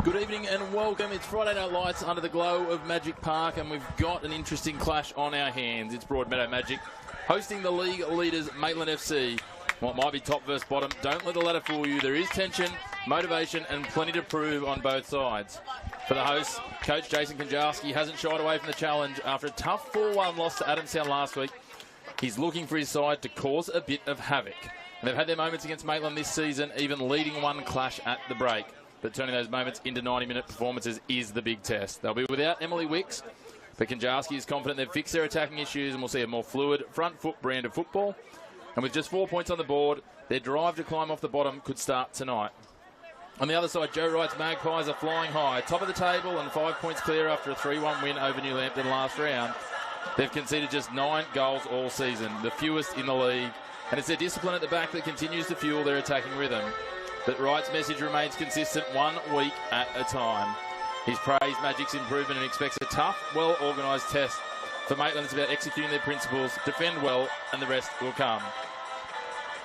Good evening and welcome. It's Friday Night Lights under the glow of Magic Park, and we've got an interesting clash on our hands. It's Broadmeadow Magic hosting the league leaders Maitland FC. What might be top versus bottom, don't let the ladder fool you. There is tension, motivation and plenty to prove on both sides. For the hosts, coach Jason Konjalski hasn't shied away from the challenge. After a tough 4-1 loss to Adamstown last week, he's looking for his side to cause a bit of havoc. And they've had their moments against Maitland this season, even leading one clash at the break. But turning those moments into 90-minute performances is the big test. They'll be without Emily Wicks, but Konjalski is confident they've fixed their attacking issues and we'll see a more fluid front foot brand of football. And with just 4 points on the board, their drive to climb off the bottom could start tonight. On the other side, Joe Wright's Magpies are flying high, top of the table and 5 points clear after a 3-1 win over New Lambton last round. They've conceded just 9 goals all season, the fewest in the league, and it's their discipline at the back that continues to fuel their attacking rhythm. But Wright's message remains consistent 1 week at a time. He's praised Magic's improvement and expects a tough, well-organised test. For Maitland, it's about executing their principles, defend well, and the rest will come.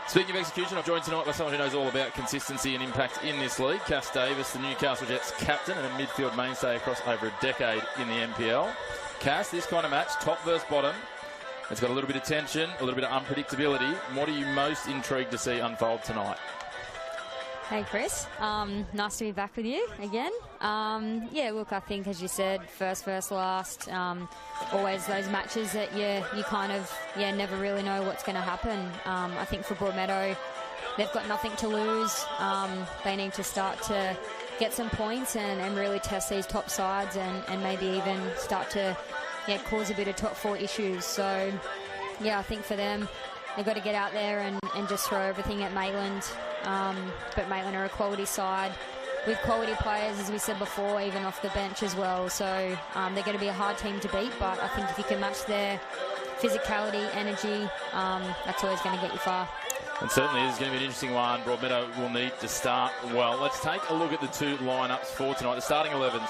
Speaking of execution, I'm joined tonight by someone who knows all about consistency and impact in this league. Cass Davis, the Newcastle Jets captain and a midfield mainstay across over a decade in the NPL. Cass, this kind of match, top versus bottom, it's got a little bit of tension, a little bit of unpredictability. What are you most intrigued to see unfold tonight? Hey Chris, nice to be back with you again. Yeah, look, I think as you said, first, last, always those matches that you kind of never really know what's going to happen. I think for Broadmeadow, they've got nothing to lose. They need to start to get some points and really test these top sides and maybe even start to cause a bit of top 4 issues. So yeah, I think for them, they've got to get out there and just throw everything at Maitland. but Maitland are a quality side with quality players, as we said before, even off the bench as well. So they're going to be a hard team to beat, but I think if you can match their physicality, energy, that's always going to get you far. And certainly is going to be an interesting one. Broadmeadow will need to start well. Let's take a look at the two lineups for tonight. The starting 11s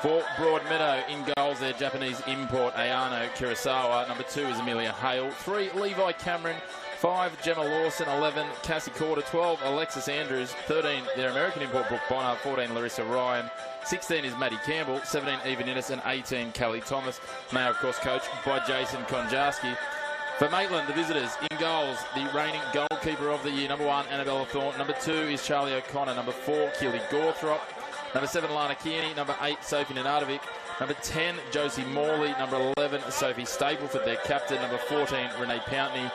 for Broadmeadow. In goals, their Japanese import, Ayano Kurosawa. Number 2 is Amelia Hale. 3, Levi Cameron. 5, Gemma Lawson. 11, Cassie Corder. 12, Alexis Andrews. 13, their American import, Brooke Bonner. 14, Larissa Ryan. 16 is Maddie Campbell. 17, Eva Ninnis. And 18, Kelly Thomas. They are, of course, coached by Jason Konjarski. For Maitland, the visitors, in goals, the reigning goalkeeper of the year, number 1, Annabella Thornton. Number 2 is Charlie O'Connor. Number 4, Keely Gawthrop. Number 7, Lana Kearney. Number 8, Sophie Nenardovic. Number 10, Josie Morley. Number 11, Sophie Stapleford, their captain. Number 14, Renee Pountney.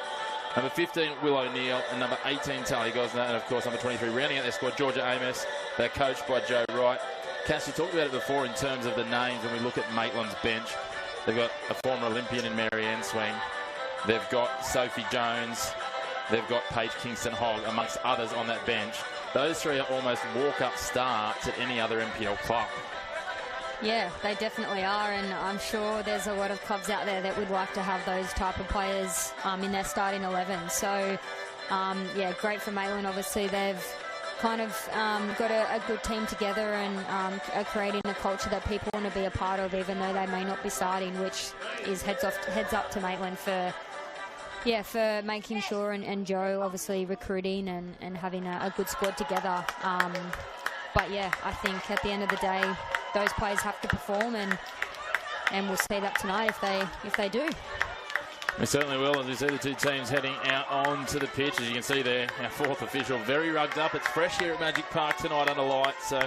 Number 15, Will O'Neill. And number 18, Tali Gosner. And, of course, number 23, rounding out their squad, Georgia Amos. They're coached by Joe Wright. Cass, you talked about it before in terms of the names when we look at Maitland's bench. They've got a former Olympian in Marianne Swing. They've got Sophie Jones. They've got Paige Kingston-Hogg, amongst others on that bench. Those three are almost walk-up starts at any other NPL club. Yeah, they definitely are, and I'm sure there's a lot of clubs out there that would like to have those type of players in their starting 11. So, yeah, great for Maitland. Obviously, they've kind of got a good team together and are creating a culture that people want to be a part of, even though they may not be starting, which is heads up to Maitland for making sure, and Joe obviously recruiting and having a good squad together. But yeah, I think at the end of the day, those players have to perform, and we'll see that tonight if they do. We certainly will, as we see the two teams heading out onto the pitch. As you can see there, our fourth official, very rugged up. It's fresh here at Magic Park tonight under lights. So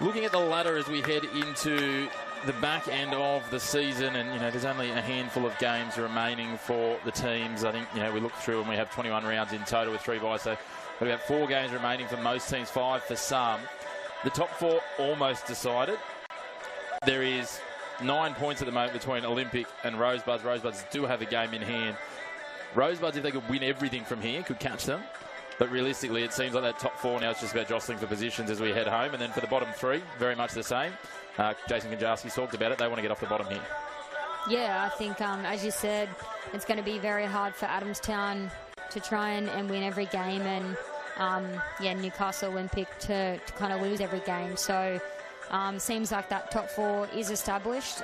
looking at the ladder as we head into the back end of the season, and there's only a handful of games remaining for the teams. I think we look through and we have 21 rounds in total with 3 byes, so we've got 4 games remaining for most teams, 5 for some. The top 4 almost decided. There is 9 points at the moment between Olympic and Rosebuds. Rosebuds do have a game in hand. Rosebuds, if they could win everything from here, could catch them. But realistically, it seems like that top 4 now is just about jostling for positions as we head home. And then for the bottom 3, very much the same. Jason Konjarski's talked about it. They want to get off the bottom here. Yeah, I think, as you said, it's going to be very hard for Adamstown to try and win every game. And, Newcastle Olympic to kind of lose every game. So seems like that top 4 is established.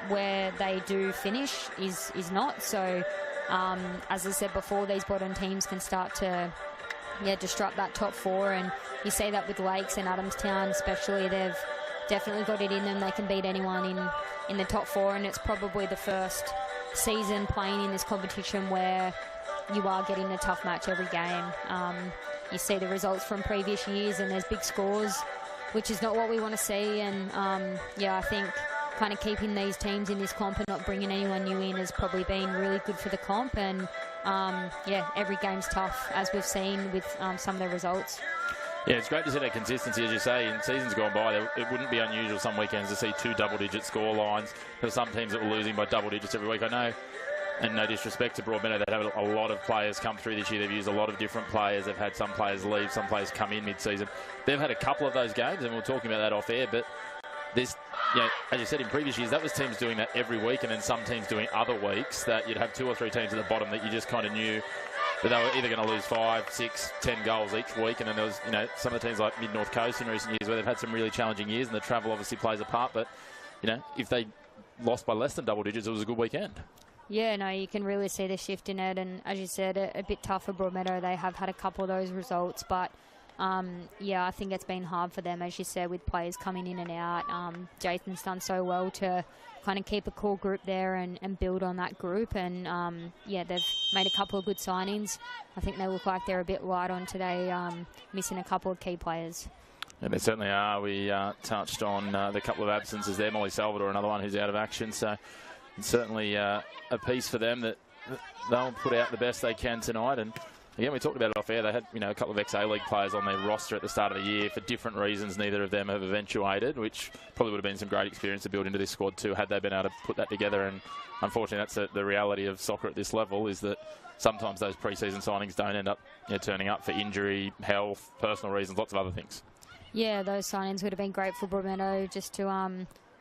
Where they do finish is not. So, as I said before, these bottom teams can start to disrupt that top 4, and you see that with Lakes and Adamstown especially. They've definitely got it in them. They can beat anyone in the top 4, and it's probably the first season playing in this competition where you are getting a tough match every game. You see the results from previous years, and there's big scores, which is not what we want to see. And I think kind of keeping these teams in this comp and not bringing anyone new in has probably been really good for the comp. And every game's tough, as we've seen with some of the results. Yeah, it's great to see that consistency, as you say. In seasons gone by, it wouldn't be unusual some weekends to see 2 double-digit score lines. There were some teams that were losing by double digits every week. I know, and no disrespect to Broadmeadow, they've had a lot of players come through this year. They've used a lot of different players. They've had some players leave, some players come in mid-season. They've had a couple of those games, and we were talking about that off air, but there's, as you said, in previous years, that was teams doing that every week, and then some teams doing other weeks that you'd have 2 or 3 teams at the bottom that you just kind of knew that they were either going to lose 5, 6, 10 goals each week. And then there was, some of the teams like Mid-North Coast in recent years where they've had some really challenging years, and the travel obviously plays a part. But, if they lost by less than double digits, it was a good weekend. Yeah, no, you can really see the shift in it. And as you said, a bit tough for Broadmeadow. They have had a couple of those results, but I think it's been hard for them, as you said, with players coming in and out. Jason's done so well to kind of keep a core group there and build on that group. And, they've made a couple of good signings. I think they look like they're a bit light on today, missing a couple of key players. Yeah, they certainly are. We touched on the couple of absences there. Molly Salvador, another one who's out of action. So it's certainly a piece for them that they'll put out the best they can tonight. And again, we talked about it off air. They had, a couple of ex-A-League players on their roster at the start of the year for different reasons. Neither of them have eventuated, which probably would have been some great experience to build into this squad too, had they been able to put that together. And unfortunately, that's the reality of soccer at this level, is that sometimes those pre-season signings don't end up turning up for injury, health, personal reasons, lots of other things. Yeah, those signings would have been great for Broadmeadow, just to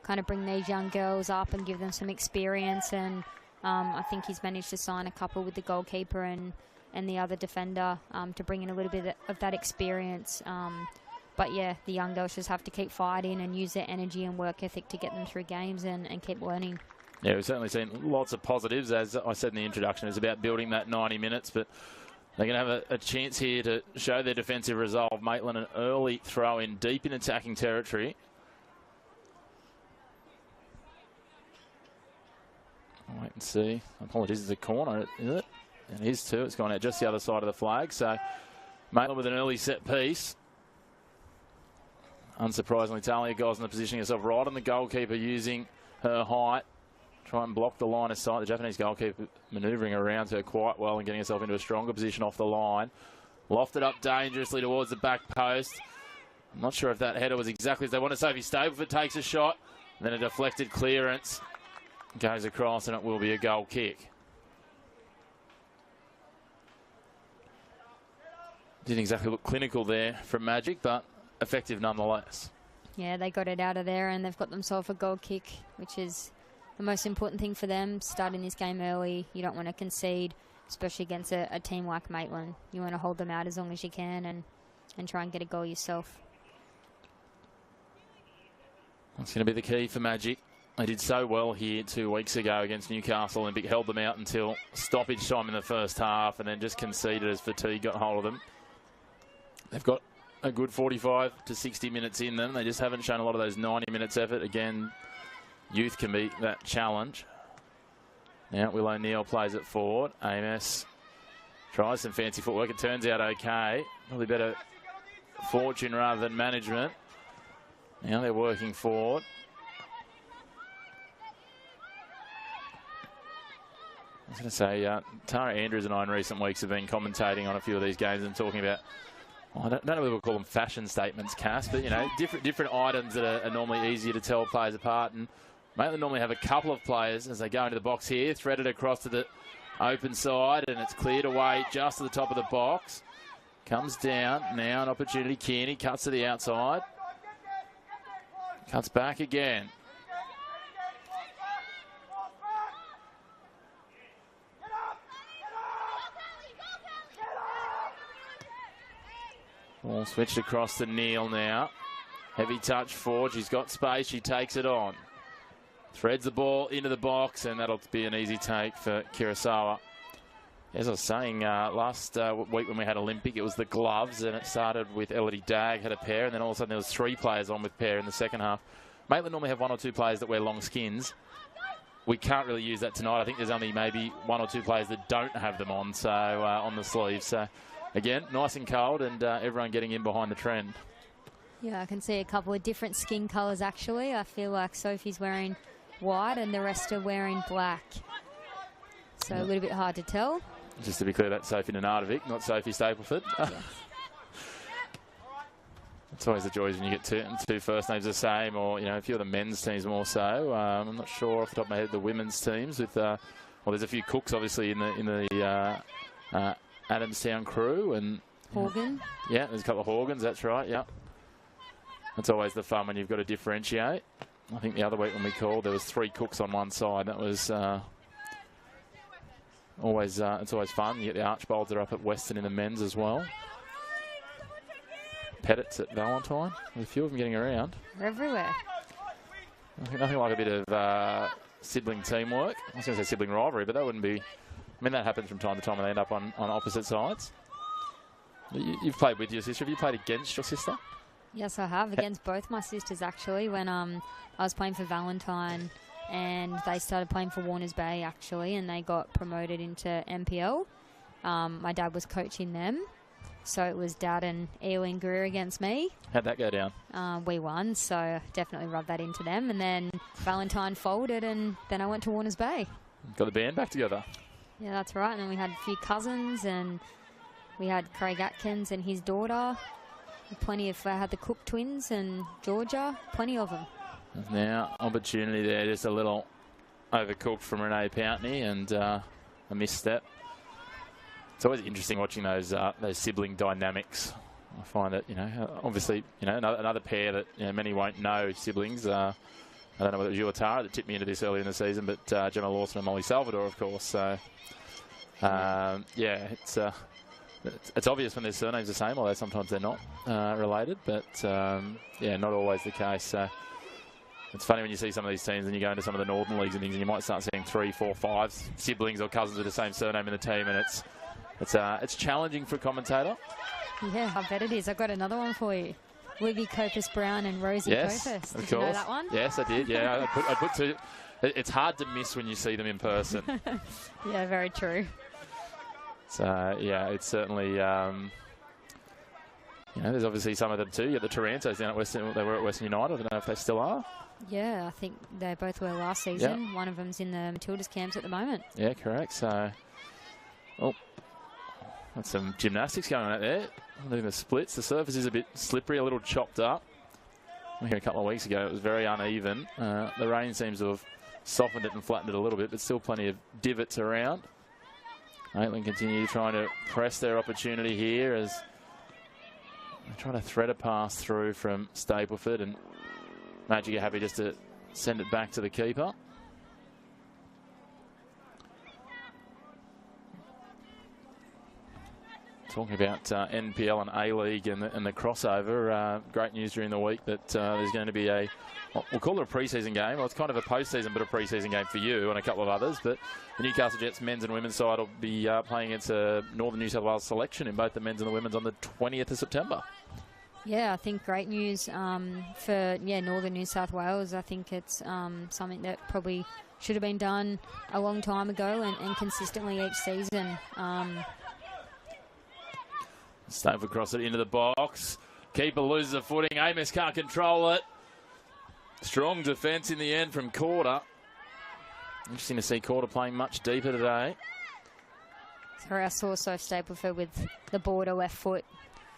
kind of bring these young girls up and give them some experience. And I think he's managed to sign a couple with the goalkeeper and the other defender to bring in a little bit of that experience. But yeah, the young girls just have to keep fighting and use their energy and work ethic to get them through games and keep learning. Yeah, we've certainly seen lots of positives. As I said in the introduction, it's about building that 90 minutes, but they're going to have a chance here to show their defensive resolve. Maitland, an early throw in deep in attacking territory. I'll wait and see. Apologies, it's a corner, is it? It is too. It's gone out just the other side of the flag. So Maitland with an early set piece. Unsurprisingly, Talia Gosner positioning herself right on the goalkeeper, using her height. Try and block the line of sight. The Japanese goalkeeper manoeuvring around her quite well and getting herself into a stronger position off the line. Lofted up dangerously towards the back post. I'm not sure if that header was exactly as they wanted. Sophie Stapleford takes a shot. Then a deflected clearance goes across, and it will be a goal kick. Didn't exactly look clinical there from Magic, but effective nonetheless. Yeah, they got it out of there, and they've got themselves a goal kick, which is the most important thing for them. Starting this game early, you don't want to concede, especially against a team like Maitland. You want to hold them out as long as you can and try and get a goal yourself. That's going to be the key for Magic. They did so well here 2 weeks ago against Newcastle Olympic, held them out until stoppage time in the first half, and then just conceded as fatigue got hold of them. They've got a good 45 to 60 minutes in them. They just haven't shown a lot of those 90 minutes effort. Again, youth can be that challenge. Now Will O'Neill plays it forward. Amos tries some fancy footwork. It turns out okay. Probably better fortune rather than management. Now they're working forward. I was going to say, Tara Andrews and I in recent weeks have been commentating on a few of these games and talking about, I don't know if we'll call them fashion statements, Cass, but, different items that are normally easier to tell players apart. And Maitland normally have a couple of players as they go into the box here, threaded across to the open side, and it's cleared away just to the top of the box. Comes down, now an opportunity. Kearney cuts to the outside. Cuts back again. Ball switched across to Neal now. Heavy touch forward. She's got space. She takes it on. Threads the ball into the box, and that'll be an easy take for Kurosawa. As I was saying, last week when we had Olympic, it was the gloves, and it started with Elodie Dagg had a pair, and then all of a sudden there was 3 players on with pair in the second half. Maitland normally have 1 or 2 players that wear long skins. We can't really use that tonight. I think there's only maybe 1 or 2 players that don't have them on, so on the sleeves. So again, nice and cold, and everyone getting in behind the trend. Yeah, I can see a couple of different skin colours actually. I feel like Sophie's wearing white and the rest are wearing black. So a little bit hard to tell. Just to be clear, that's Sophie Nenadovich, not Sophie Stapleford. Yes. It's always the joys when you get two first names the same, or a few of the men's teams more so. I'm not sure off the top of my head the women's teams with there's a few Cooks obviously in the Adamstown crew and Horgan. Yeah, there's a couple of Horgans. That's right. Yeah, that's always the fun when you've got to differentiate. I think the other week when we called, there was 3 Cooks on one side. That was always it's always fun. You get the Archbolds that are up at Western in the men's as well. Pettits at Valentine, with a few of them getting around. They're everywhere. Nothing like a bit of sibling teamwork. I was going to say sibling rivalry, but that wouldn't be... I mean, that happens from time to time when they end up on opposite sides. You've played with your sister. Have you played against your sister? Yes, I have. Against both my sisters, actually, when I was playing for Valentine and they started playing for Warners Bay, actually, and they got promoted into NPL. My dad was coaching them. So it was Dad and Eowyn Greer against me. How'd that go down? We won, so definitely rubbed that into them. And then Valentine folded, and then I went to Warners Bay. Got the band back together. Yeah, that's right. And then we had a few cousins, and we had Craig Atkins and his daughter. Plenty of had the Cook twins and Georgia. Plenty of them. Now opportunity there, just a little overcooked from Renee Pountney and a misstep. It's always interesting watching those sibling dynamics. I find it, obviously, another pair that many won't know siblings. I don't know whether it was you or Tara that tipped me into this earlier in the season, but Gemma Lawson and Molly Salvador, of course. So, it's obvious when their surnames are the same, although sometimes they're not related. But not always the case. So it's funny when you see some of these teams and you go into some of the Northern leagues and things, and you might start seeing 3, 4, 5 siblings or cousins with the same surname in the team, and it's challenging for a commentator. Yeah, I bet it is. I've got another one for you. Libby Copus-Brown and Rosie Copus. Did you know that one? Yes, I did. Yeah, I put two. It's hard to miss when you see them in person. Yeah, very true. So, it's certainly, there's obviously some of them too. You got the Tarantos down at Western. They were at Western United. I don't know if they still are. Yeah, I think they both were last season. Yep. One of them's in the Matildas camps at the moment. Yeah, correct. So, that's some gymnastics going on out there. Doing the splits. The surface is a bit slippery, a little chopped up. Here a couple of weeks ago, it was very uneven. The rain seems to have softened it and flattened it a little bit, but still plenty of divots around. Maitland continue trying to press their opportunity here as they try to thread a pass through from Stapleford, and Magic are happy just to send it back to the keeper. Talking about NPL and A-League and the crossover, great news during the week that there's going to be we'll call it a pre-season game. Well, it's kind of a post-season, but a pre-season game for you and a couple of others. But the Newcastle Jets men's and women's side will be playing against a Northern New South Wales selection in both the men's and the women's on the 20th of September. Yeah, I think great news for Northern New South Wales. I think it's something that probably should have been done a long time ago and consistently each season. Stapleford cross it into the box. Keeper loses the footing. Amos can't control it. Strong defence in the end from Corder. Interesting to see Corder playing much deeper today. Sorry, I saw Stapleford with the border left foot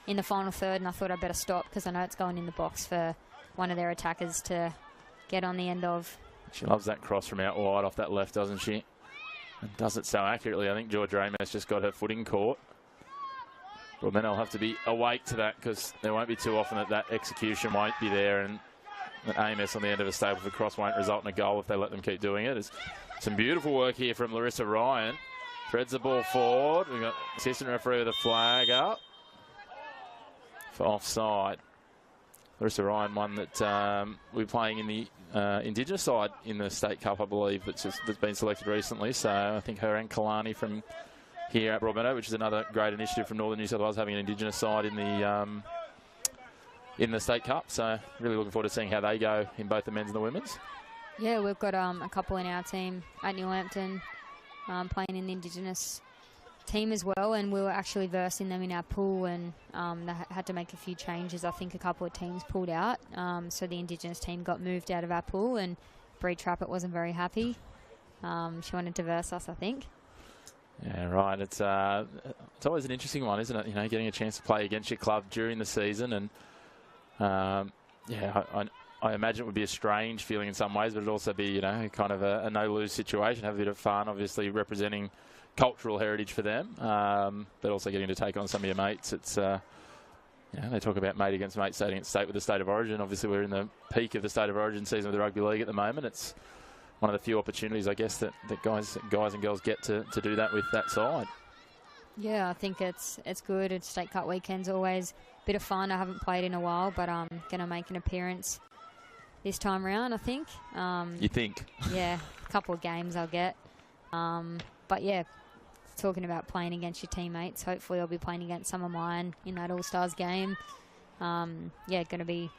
in the final third, and I thought I'd better stop because I know it's going in the box for one of their attackers to get on the end of. She loves that cross from out wide off that left, doesn't she? And does it so accurately. I think George Amos just got her footing caught. Well, then I'll have to be awake to that because there won't be too often that execution won't be there, and that Amos on the end of a Stapleford cross won't result in a goal if they let them keep doing it. There's some beautiful work here from Larissa Ryan. Threads the ball forward. We've got assistant referee with a flag up for offside. Larissa Ryan, one that we're playing in the Indigenous side in the State Cup, I believe, that's been selected recently. So I think her and Kalani from here at Broadmeadow, which is another great initiative from Northern New South Wales, having an Indigenous side in the State Cup. So really looking forward to seeing how they go in both the men's and the women's. Yeah, we've got a couple in our team at New Lambton playing in the Indigenous team as well, and we were actually versing them in our pool, and they had to make a few changes. I think a couple of teams pulled out, so the Indigenous team got moved out of our pool, and Bree Trappett wasn't very happy. She wanted to verse us, I think. Yeah, right. It's always an interesting one, isn't it? Getting a chance to play against your club during the season, and I imagine it would be a strange feeling in some ways, but it'd also be, kind of a no-lose situation. Have a bit of fun, obviously representing cultural heritage for them, but also getting to take on some of your mates. It's they talk about mate against mate, state against state with the state of origin. Obviously, we're in the peak of the state of origin season of the rugby league at the moment. It's one of the few opportunities, I guess, that guys and girls get to do that with that side. Yeah, I think it's good. It's State Cup weekend's always a bit of fun. I haven't played in a while, but I'm going to make an appearance this time round, I think. You think? Yeah, a couple of games I'll get. But yeah, talking about playing against your teammates, hopefully I'll be playing against some of mine in that All-Stars game. Going to be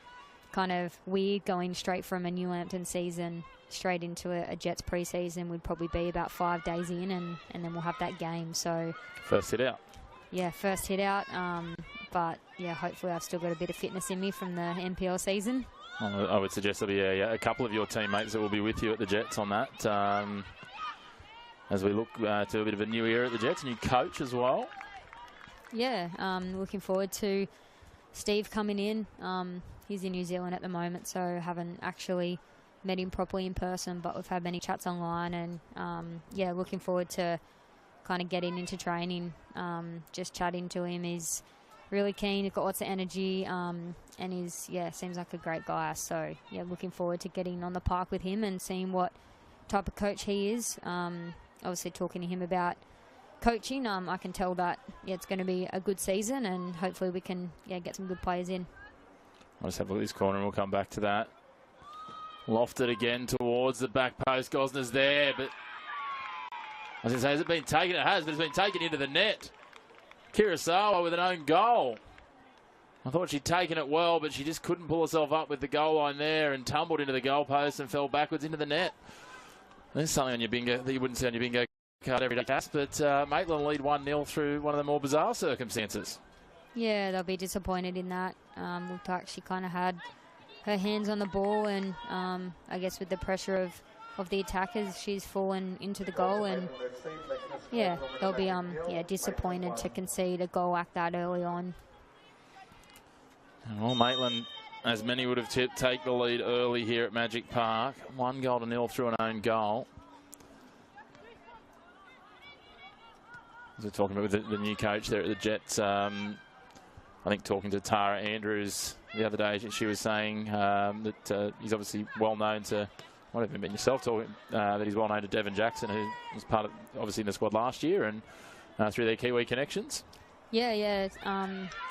kind of weird going straight from a New Lambton season straight into a Jets pre-season. Would probably be about 5 days in, and then we'll have that game. So first hit out. Yeah, first hit out. But yeah, hopefully I've still got a bit of fitness in me from the NPL season. I would suggest there'll be a couple of your teammates that will be with you at the Jets on that. As we look to a bit of a new era at the Jets, new coach as well. Yeah, looking forward to Steve coming in. He's in New Zealand at the moment, so haven't actually met him properly in person, but we've had many chats online, and yeah, looking forward to kind of getting into training, just chatting to him. He's really keen, he's got lots of energy, and he's, yeah, seems like a great guy. So, yeah, looking forward to getting on the park with him and seeing what type of coach he is. Obviously talking to him about coaching, I can tell that, yeah, it's going to be a good season, and hopefully we can, yeah, get some good players in. I'll just have a look at this corner and we'll come back to that. Lofted again towards the back post. Gosner's there, but I was going to say, has it been taken? It has, but it's been taken into the net. Kurosawa with an own goal. I thought she'd taken it well, but she just couldn't pull herself up with the goal line there and tumbled into the goalpost and fell backwards into the net. There's something on your bingo that you wouldn't see on your bingo card every day, Cass, but Maitland lead 1-0 through one of the more bizarre circumstances. Yeah, they'll be disappointed in that. Looked like she kind of had her hands on the ball, and I guess with the pressure of the attackers, she's fallen into the goal, and yeah, they'll be yeah, disappointed to concede a goal like that early on. Well, Maitland, as many would have tipped, take the lead early here at Magic Park. 1-0 through an own goal. As we're talking about with the new coach there at the Jets, I think talking to Tara Andrews the other day, she was saying that he's obviously well known to, might have even been yourself talking, that he's well known to Devon Jackson, who was part of, obviously, in the squad last year, and through their Kiwi connections. Yeah.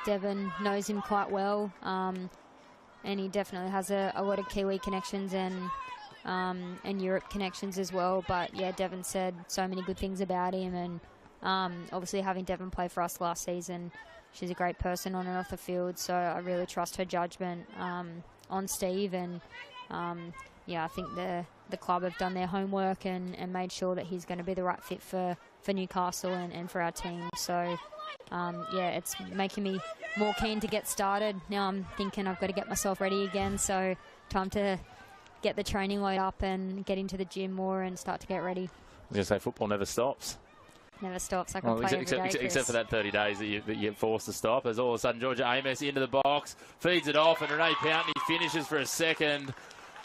Devon knows him quite well, and he definitely has a lot of Kiwi connections and Europe connections as well. But yeah, Devon said so many good things about him, and obviously having Devon play for us last season, she's a great person on and off the field, so I really trust her judgment on Steve, and yeah, I think the club have done their homework and made sure that he's going to be the right fit for Newcastle and for our team. So yeah, it's making me more keen to get started. Now I'm thinking I've got to get myself ready again, so time to get the training load up and get into the gym more and start to get ready. I was going to say, football never stops. Never stops. I can play every day, except for that 30 days that you get forced to stop. As all of a sudden Georgia Amos into the box, feeds it off, and Renee Pountney finishes for a second.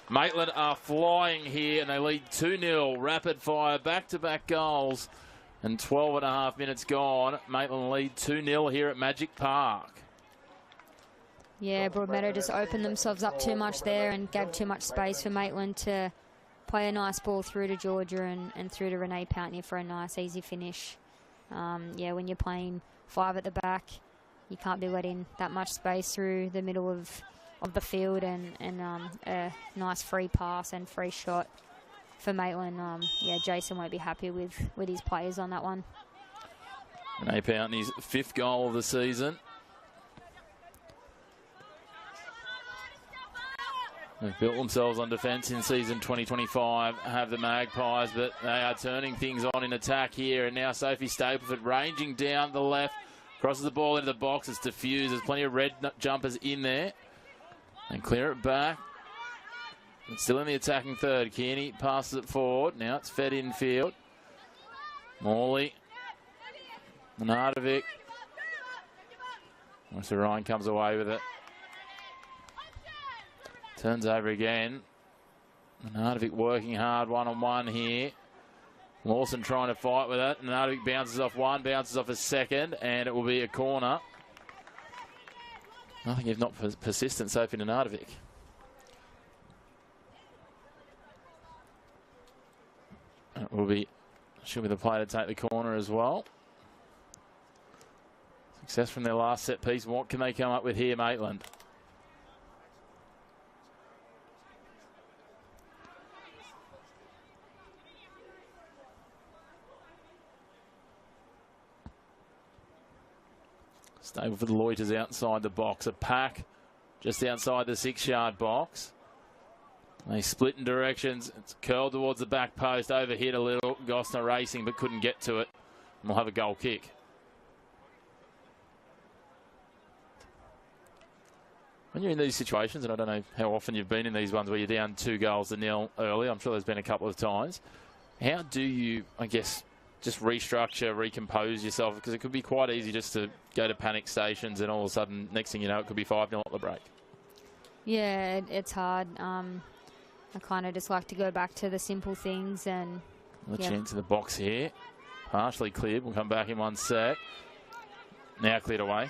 Maitland are flying here, and they lead 2-0. Rapid fire, back-to-back goals, and 12.5 minutes gone. Maitland lead 2-0 here at Magic Park. Yeah, Broadmeadow just opened themselves up too much there and gave too much space for Maitland to play a nice ball through to Georgia and through to Renee Pountney for a nice, easy finish. Yeah, when you're playing 5 at the back, you can't be letting that much space through the middle of the field, and a nice free pass and free shot for Maitland. Yeah, Jason won't be happy with his players on that one. Renee Pountney's 5th goal of the season. They've built themselves on defence in season 2025, have the Magpies, but they are turning things on in attack here. And now Sophie Stapleford ranging down the left, crosses the ball into the box. It's diffused. There's plenty of red jumpers in there. And clear it back. It's still in the attacking third. Kearney passes it forward. Now it's fed infield. Morley. Manadovic. So Ryan comes away with it. Turns over again. Manadovic working hard one-on-one here. Lawson trying to fight with it. Manadovic bounces off one, bounces off a second, and it will be a corner. I think if not persistent, Sophie Manadovic. It will be, she'll be the player to take the corner as well. Success from their last set piece. What can they come up with here, Maitland? Stapleford loiters outside the box. A pack just outside the 6-yard box. They split in directions. It's curled towards the back post. Overhit a little. Gosner racing but couldn't get to it. And we'll have a goal kick. When you're in these situations, and I don't know how often you've been in these ones where you're down 2-0 early, I'm sure there's been a couple of times. How do you, I guess, just restructure, recompose yourself, because it could be quite easy just to go to panic stations and all of a sudden, next thing you know, it could be 5-0 at the break. Yeah, it's hard. I kind of just like to go back to the simple things. And Chance in the box here. Partially cleared. We'll come back in 1 sec. Now cleared away.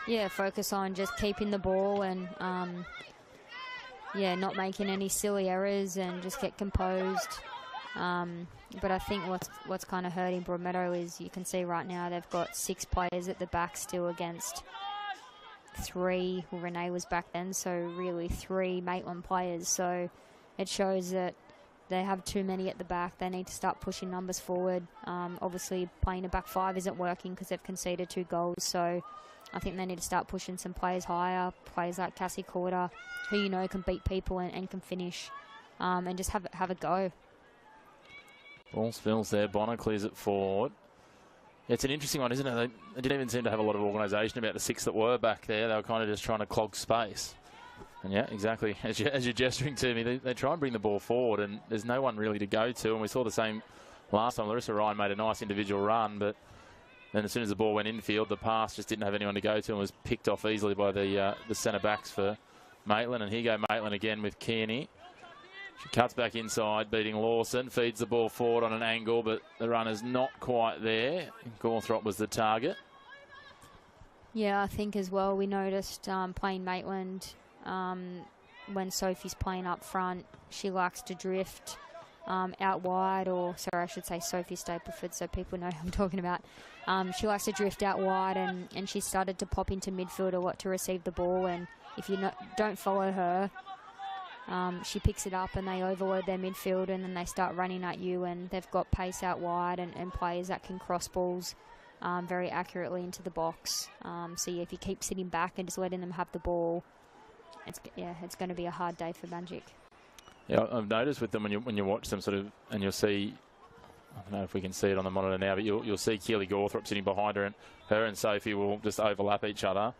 Yeah, focus on just keeping the ball and, not making any silly errors and just get composed. But I think what's kind of hurting Broadmeadow is you can see right now they've got 6 players at the back still against 3. Well, Renee was back then, so really 3 Maitland players. So it shows that they have too many at the back. They need to start pushing numbers forward. Obviously, playing a back 5 isn't working because they've conceded 2 goals. So I think they need to start pushing some players higher, players like Cassie Corder, who you know can beat people and can finish, and just have a go. Ball spills there. Bonner clears it forward. Yeah, it's an interesting one, isn't it? They didn't even seem to have a lot of organisation about the 6 that were back there. They were kind of just trying to clog space. And yeah, exactly. As you're gesturing to me, they try and bring the ball forward, and there's no one really to go to. And we saw the same last time. Larissa Ryan made a nice individual run, but then as soon as the ball went infield, the pass just didn't have anyone to go to and was picked off easily by the centre backs for Maitland. And here go Maitland again with Kearney. She cuts back inside, beating Lawson, feeds the ball forward on an angle, but the runner's not quite there. Gawthrop was the target. Yeah, I think as well we noticed playing Maitland, when Sophie's playing up front, she likes to drift out wide, or sorry, I should say Sophie Stapleford, so people know who I'm talking about. She likes to drift out wide, and she started to pop into midfield or what to receive the ball, and if you don't follow her, she picks it up and they overload their midfield, and then they start running at you, and they've got pace out wide and players that can cross balls very accurately into the box. So yeah, if you keep sitting back and just letting them have the ball, it's going to be a hard day for Magic. Yeah, I've noticed with them when you watch them sort of, and you'll see, I don't know if we can see it on the monitor now, but you'll see Keely Gawthrop sitting behind her, and her and Sophie will just overlap each other.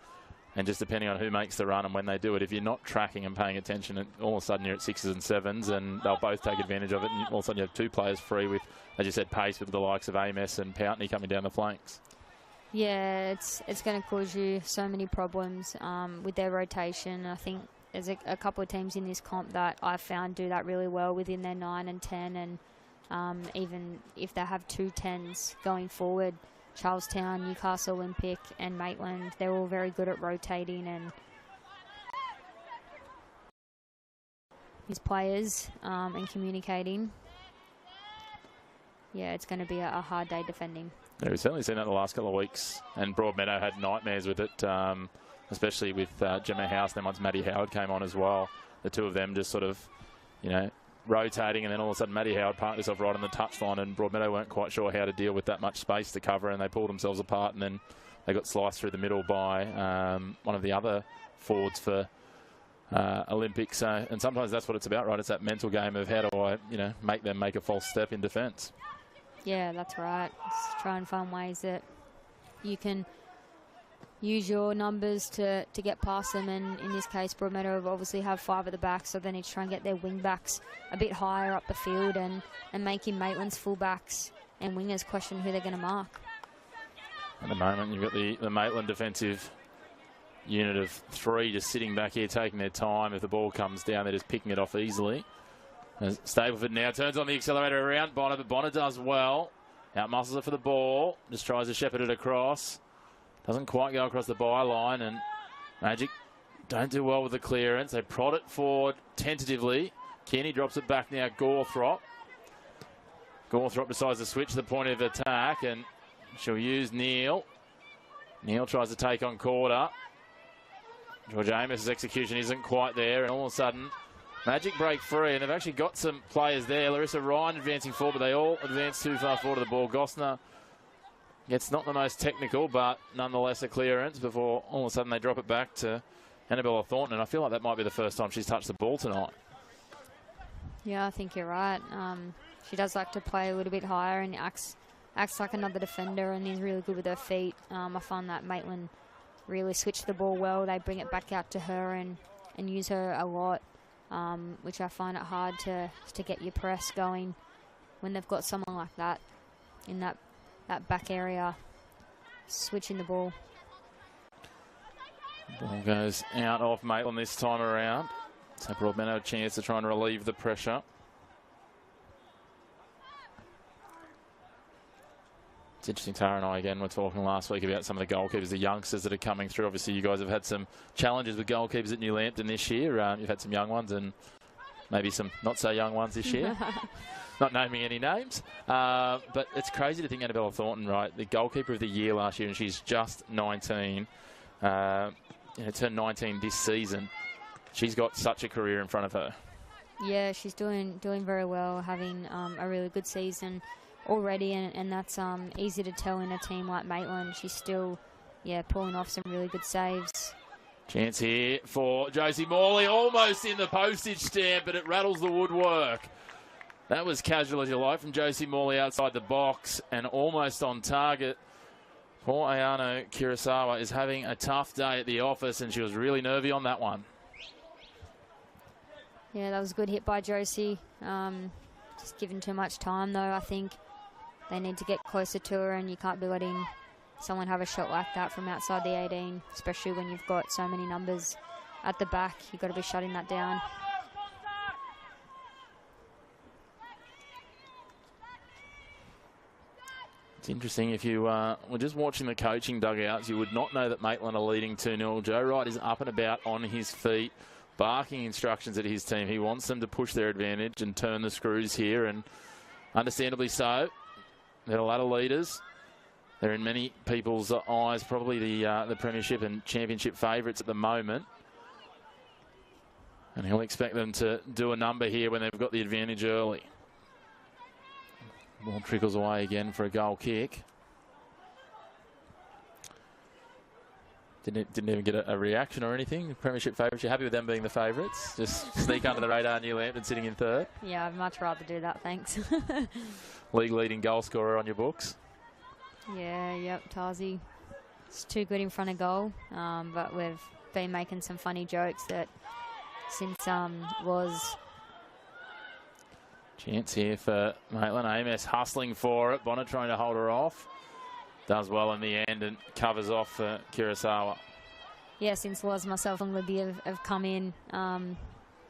And just depending on who makes the run and when they do it, if you're not tracking and paying attention, all of a sudden you're at 6s and 7s, and they'll both take advantage of it. And all of a sudden you have 2 players free with, as you said, pace with the likes of Amos and Pountney coming down the flanks. Yeah, it's going to cause you so many problems with their rotation. I think there's a couple of teams in this comp that I've found do that really well within their 9 and 10, and even if they have 2 10s going forward, Charlestown, Newcastle Olympic and Maitland, they're all very good at rotating and his players and communicating. Yeah, it's going to be a hard day defending. Yeah, we've certainly seen that the last couple of weeks, and Broadmeadow had nightmares with it, especially with Gemma House. Then once Maddie Howard came on as well, the 2 of them just sort of, rotating, and then all of a sudden Maddie Howard parked herself right on the touchline, and Broadmeadow weren't quite sure how to deal with that much space to cover, and they pulled themselves apart, and then they got sliced through the middle by one of the other forwards for Olympics. And sometimes that's what it's about, right? It's that mental game of how do I, make them make a false step in defence. Yeah, that's right. Just try and find ways that you can use your numbers to get past them, and in this case Broadmeadow obviously have 5 at the back, so they need to try and get their wing backs a bit higher up the field and making Maitland's full backs and wingers question who they're going to mark. At the moment you've got the Maitland defensive unit of 3 just sitting back here taking their time. If the ball comes down, they're just picking it off easily. As Stapleford now turns on the accelerator around Bonner, but Bonner does well. Out muscles it for the ball, just tries to shepherd it across. Doesn't quite go across the byline, and Magic don't do well with the clearance. They prod it forward tentatively. Kearney drops it back now. Gawthrop decides to switch the point of attack, and she'll use Neal. Neal tries to take on Corder. George Amos's execution isn't quite there, and all of a sudden Magic break free, and they've actually got some players there. Larissa Ryan advancing forward, but they all advance too far forward to the ball. Gosner gets not the most technical, but nonetheless a clearance before all of a sudden they drop it back to Annabella Thornton. And I feel like that might be the first time she's touched the ball tonight. Yeah, I think you're right. She does like to play a little bit higher and acts like another defender, and is really good with her feet. I find that Maitland really switched the ball well. They bring it back out to her and use her a lot, which I find it hard to get your press going when they've got someone like that in that that back area, switching the ball. Ball goes out off Maitland this time around. So Broadmeadow a chance to try and relieve the pressure. It's interesting, Tara and I again were talking last week about some of the goalkeepers, the youngsters that are coming through. Obviously, you guys have had some challenges with goalkeepers at New Lambton this year. You've had some young ones and maybe some not so young ones this year. Not naming any names. But it's crazy to think Annabella Thornton, right, the goalkeeper of the year last year, and she's just 19. Turned 19 this season. She's got such a career in front of her. Yeah, she's doing very well, having a really good season already, and that's easy to tell in a team like Maitland. She's still, pulling off some really good saves. Chance here for Josie Morley, almost in the postage stamp, but it rattles the woodwork. That was casual as you like from Josie Morley outside the box and almost on target. Poor Ayano Kurosawa is having a tough day at the office, and she was really nervy on that one. Yeah, that was a good hit by Josie. Just given too much time, though. I think they need to get closer to her, and you can't be letting someone have a shot like that from outside the 18, especially when you've got so many numbers at the back. You've got to be shutting that down. It's interesting, if you were just watching the coaching dugouts, you would not know that Maitland are leading 2-0. Joe Wright is up and about on his feet, barking instructions at his team. He wants them to push their advantage and turn the screws here, and understandably so. They're a lot of leaders. They're in many people's eyes probably the Premiership and Championship favourites at the moment. And he'll expect them to do a number here when they've got the advantage early. Ball trickles away again for a goal kick. Didn't even get a reaction or anything. Premiership favourites, you're happy with them being the favourites? Just sneak under the radar, New Lambton sitting in third? Yeah, I'd much rather do that, thanks. League leading goal scorer on your books? Yeah, yep, Tazi. It's too good in front of goal, but we've been making some funny jokes that since was... Chance here for Maitland. AMS hustling for it. Bonner trying to hold her off. Does well in the end and covers off for Kurosawa. Yeah, since Loz, myself and Libby have come in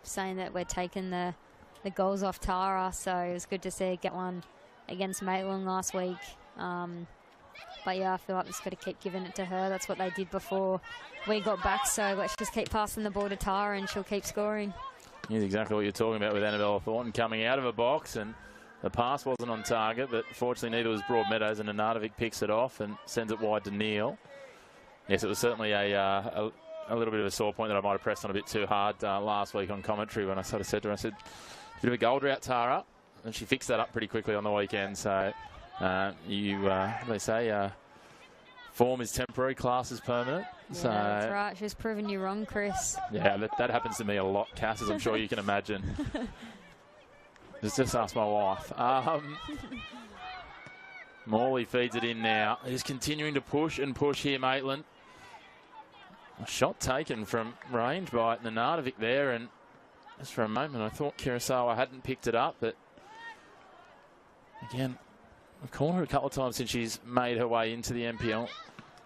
saying that we're taking the goals off Tara, so it was good to see her get one against Maitland last week. But yeah, I feel like we've just got to keep giving it to her. That's what they did before we got back, so let's just keep passing the ball to Tara and she'll keep scoring. Here's exactly what you're talking about with Annabella Thornton coming out of a box, and the pass wasn't on target, but fortunately neither was Broadmeadows, and Nenadovich picks it off and sends it wide to Neil. Yes, it was certainly a little bit of a sore point that I might have pressed on a bit too hard last week on commentary when I sort of said to her, I said, bit of a goal drought, Tara, and she fixed that up pretty quickly on the weekend. So what do they say? Form is temporary, class is permanent. Yeah, so, that's right. She's proven you wrong, Chris. Yeah, that happens to me a lot, Cass, as I'm sure you can imagine. Just ask my wife. Morley feeds it in now. He's continuing to push and push here, Maitland. A shot taken from range by Nenadovich there, and just for a moment I thought Kurosawa hadn't picked it up, but again, I've called her a couple of times since she's made her way into the NPL.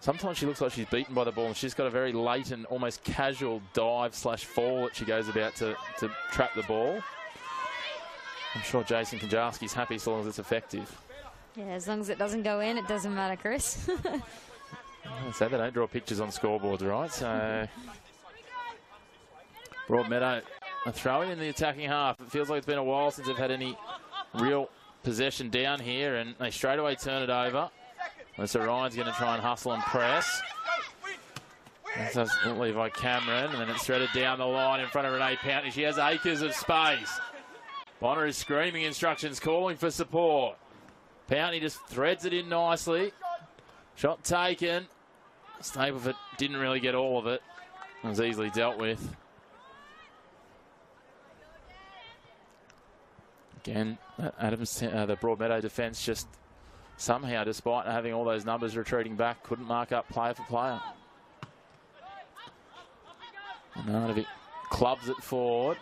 Sometimes she looks like she's beaten by the ball, and she's got a very latent, almost casual dive/fall that she goes about to trap the ball. I'm sure Jason Konjarski's happy so long as it's effective. Yeah, as long as it doesn't go in, it doesn't matter, Chris. So they don't draw pictures on scoreboards, right? So Broadmeadow a throw in the attacking half. It feels like it's been a while since they've had any real possession down here, and they straight away turn it over. So Ryan's going to try and hustle and press. That's Levi Cameron, and then it's threaded down the line in front of Renee Pountney. She has acres of space. Bonner is screaming instructions, calling for support. Pountney just threads it in nicely. Shot taken. Stapleford didn't really get all of it. It was easily dealt with. Again, Adams, the Broadmeadow defence just somehow, despite having all those numbers retreating back, couldn't mark up player for player. Nenadovich clubs it forward.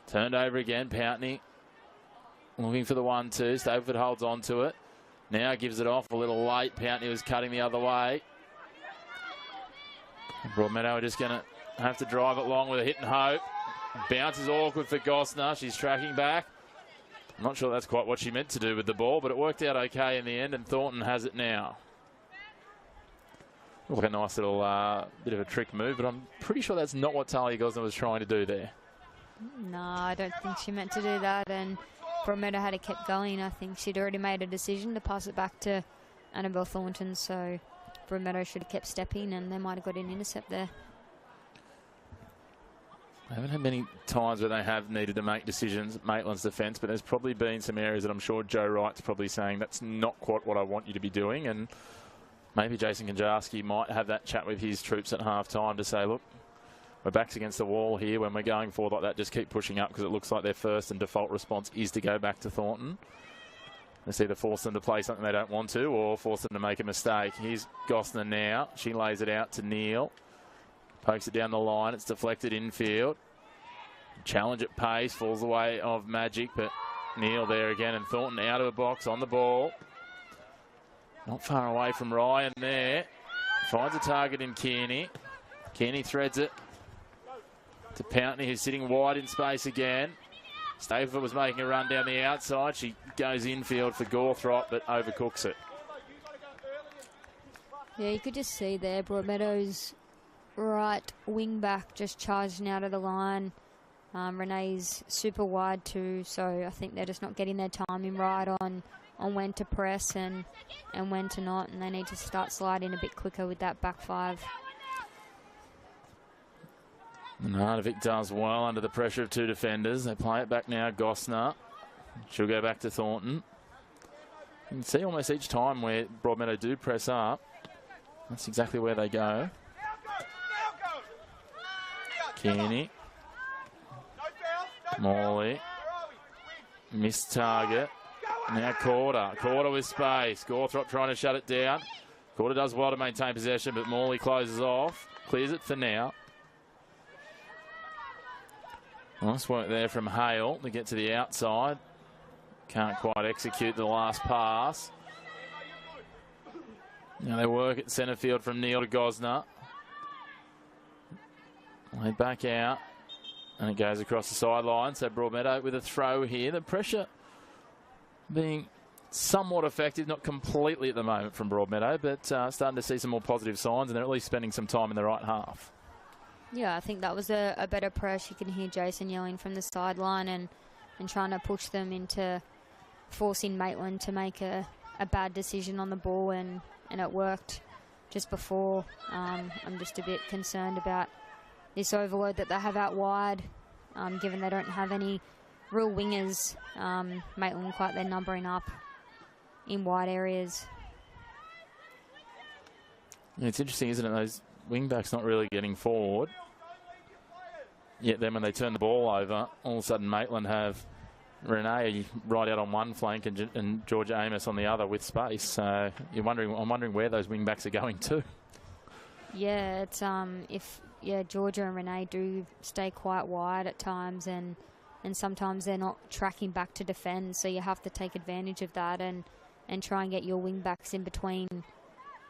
Turned over again, Pountney looking for the 1-2. Stapleford holds on to it. Now gives it off a little late. Pountney was cutting the other way. Broadmeadow are just going to have to drive it long with a hit and hope. Bounce is awkward for Gosner. She's tracking back. I'm not sure that's quite what she meant to do with the ball, but it worked out okay in the end, and Thornton has it now. Look, a nice little bit of a trick move, but I'm pretty sure that's not what Talia Gosner was trying to do there. No, I don't think she meant to do that, and Broadmeadow had it kept going. I think she'd already made a decision to pass it back to Annabelle Thornton, so Broadmeadow should have kept stepping, and they might have got an intercept there. I haven't had many times where they have needed to make decisions at Maitland's defence, but there's probably been some areas that I'm sure Joe Wright's probably saying that's not quite what I want you to be doing, and maybe Jason Konjarski might have that chat with his troops at half-time to say, look, we're backs against the wall here. When we're going forward like that, just keep pushing up, because it looks like their first and default response is to go back to Thornton. Let's either force them to play something they don't want to or force them to make a mistake. Here's Gosner now. She lays it out to Neal. Pokes it down the line. It's deflected infield. Challenge at pace. Falls away of Magic, but Neal there again, and Thornton out of a box on the ball. Not far away from Ryan there. Finds a target in Kearney. Kearney threads it to Pountney, who's sitting wide in space again. Stapleford was making a run down the outside. She goes infield for Gawthrop, but overcooks it. Yeah, you could just see there Broadmeadow's right wing back just charging out of the line. Renee's super wide too, so I think they're just not getting their timing right on when to press and when to not, and they need to start sliding a bit quicker with that back five. Nardovic does well under the pressure of two defenders. They play it back now. Gosner. She'll go back to Thornton. You can see almost each time where Broadmeadow do press up, that's exactly where they go. Kearney. Morley. Missed target. Now Corder. Corder with space. Gawthrop trying to shut it down. Corder does well to maintain possession, but Morley closes off. Clears it for now. Nice work there from Hale to get to the outside. Can't quite execute the last pass. Now they work at centre field from Neal to Gosner. Laid back out. And it goes across the sideline. So Broadmeadow with a throw here. The pressure being somewhat effective, not completely at the moment from Broadmeadow, but starting to see some more positive signs, and they're at least spending some time in the right half. Yeah, I think that was a better press. You can hear Jason yelling from the sideline and trying to push them into forcing Maitland to make a bad decision on the ball, and it worked just before. I'm just a bit concerned about this overload that they have out wide, given they don't have any real wingers. Maitland quite they're numbering up in wide areas. Yeah, it's interesting, isn't it? Those wing backs not really getting forward. Yet then when they turn the ball over, all of a sudden Maitland have Renee right out on one flank and Georgia Amos on the other with space. So I'm wondering where those wing backs are going to. Yeah, it's Georgia and Renee do stay quite wide at times, and sometimes they're not tracking back to defend, so you have to take advantage of that and try and get your wing backs in between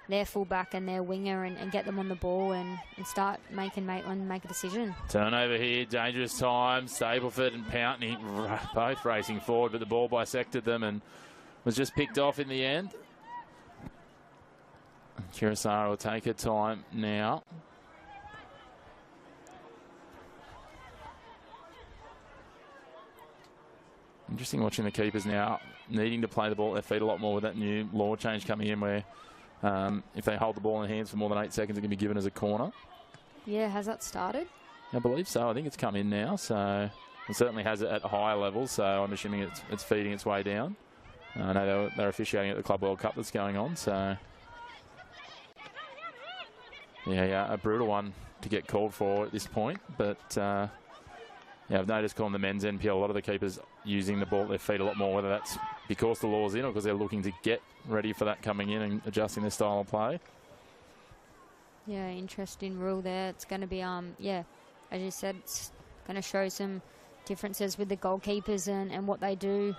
their fullback and their winger and get them on the ball and start making Maitland make a decision. Turnover here, dangerous time. Stapleford and Pountney both racing forward, but the ball bisected them and was just picked off in the end. Kurosawa will take her time now. Interesting watching the keepers now needing to play the ball at their feet a lot more with that new law change coming in where if they hold the ball in their hands for more than 8 seconds, it can be given as a corner. Yeah, has that started? I believe so. I think it's come in now, so it certainly has it at a higher level, so I'm assuming it's feeding its way down. I know they're officiating at the Club World Cup that's going on, so yeah, a brutal one to get called for at this point, but yeah, I've noticed calling the men's NPL, a lot of the keepers using the ball at their feet a lot more, whether that's because the law's in or because they're looking to get ready for that coming in and adjusting their style of play. Yeah, interesting rule there. It's going to be, as you said, it's going to show some differences with the goalkeepers and what they do.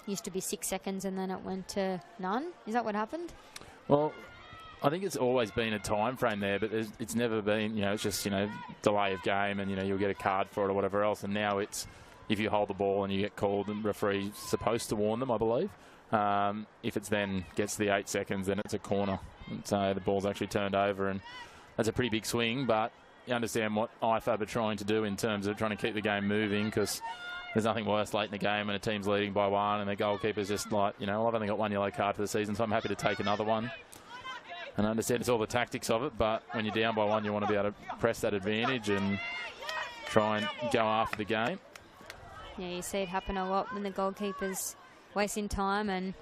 used to be 6 seconds and then it went to none. Is that what happened? Well, I think it's always been a time frame there, but it's never been, it's just, delay of game and, you'll get a card for it or whatever else. And now it's, if you hold the ball and you get called, the referee's supposed to warn them, I believe. If it's then gets to the 8 seconds, then it's a corner. And so the ball's actually turned over, and that's a pretty big swing, but you understand what IFAB are trying to do in terms of trying to keep the game moving, because there's nothing worse late in the game when a team's leading by 1 and the goalkeeper's just like, I've only got 1 yellow card for the season, so I'm happy to take another one. And I understand it's all the tactics of it, but when you're down by 1, you want to be able to press that advantage and try and go after the game. Yeah, you see it happen a lot when the goalkeeper's wasting time and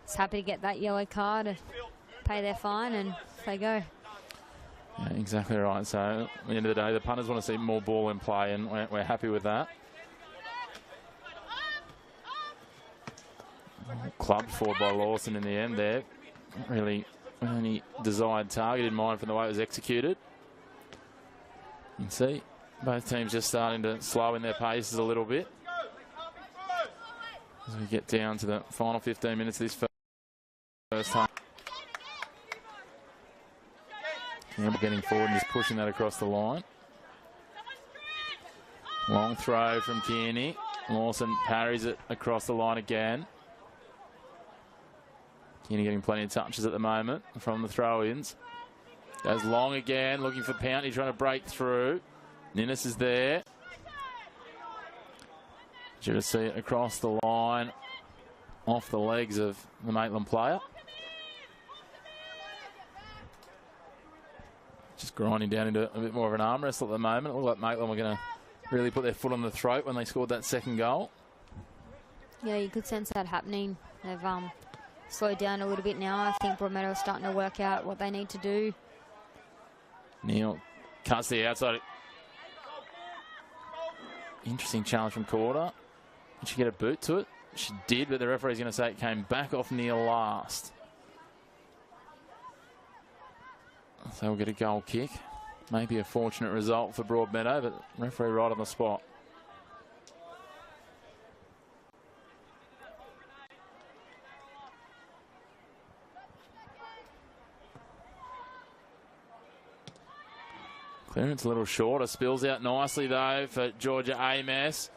is happy to get that yellow card and pay their fine, and they go. Yeah, exactly right. So at the end of the day, the punters want to see more ball in play, and we're happy with that. Clubbed forward by Lawson in the end there. Not really any desired target in mind from the way it was executed. You can see both teams just starting to slow in their paces a little bit as we get down to the final 15 minutes of this first half. Campbell getting forward and just pushing that across the line. Long throw from Kearney. Lawson parries it across the line again. Kearney getting plenty of touches at the moment from the throw-ins. Goes long again, looking for Pountney, trying to break through. Ninnis is there. You just see it across the line, off the legs of the Maitland player. Just grinding down into a bit more of an arm wrestle at the moment. It looked like Maitland were going to really put their foot on the throat when they scored that second goal. Yeah, you could sense that happening. They've slowed down a little bit now. I think Broadmeadow is starting to work out what they need to do. Neil cuts the outside. Interesting challenge from Corder. Did she get a boot to it? She did, but the referee's going to say it came back off Neil last. So we'll get a goal kick. Maybe a fortunate result for Broadmeadow, but referee right on the spot. Clearance a little shorter. Spills out nicely, though, for Georgia Ames.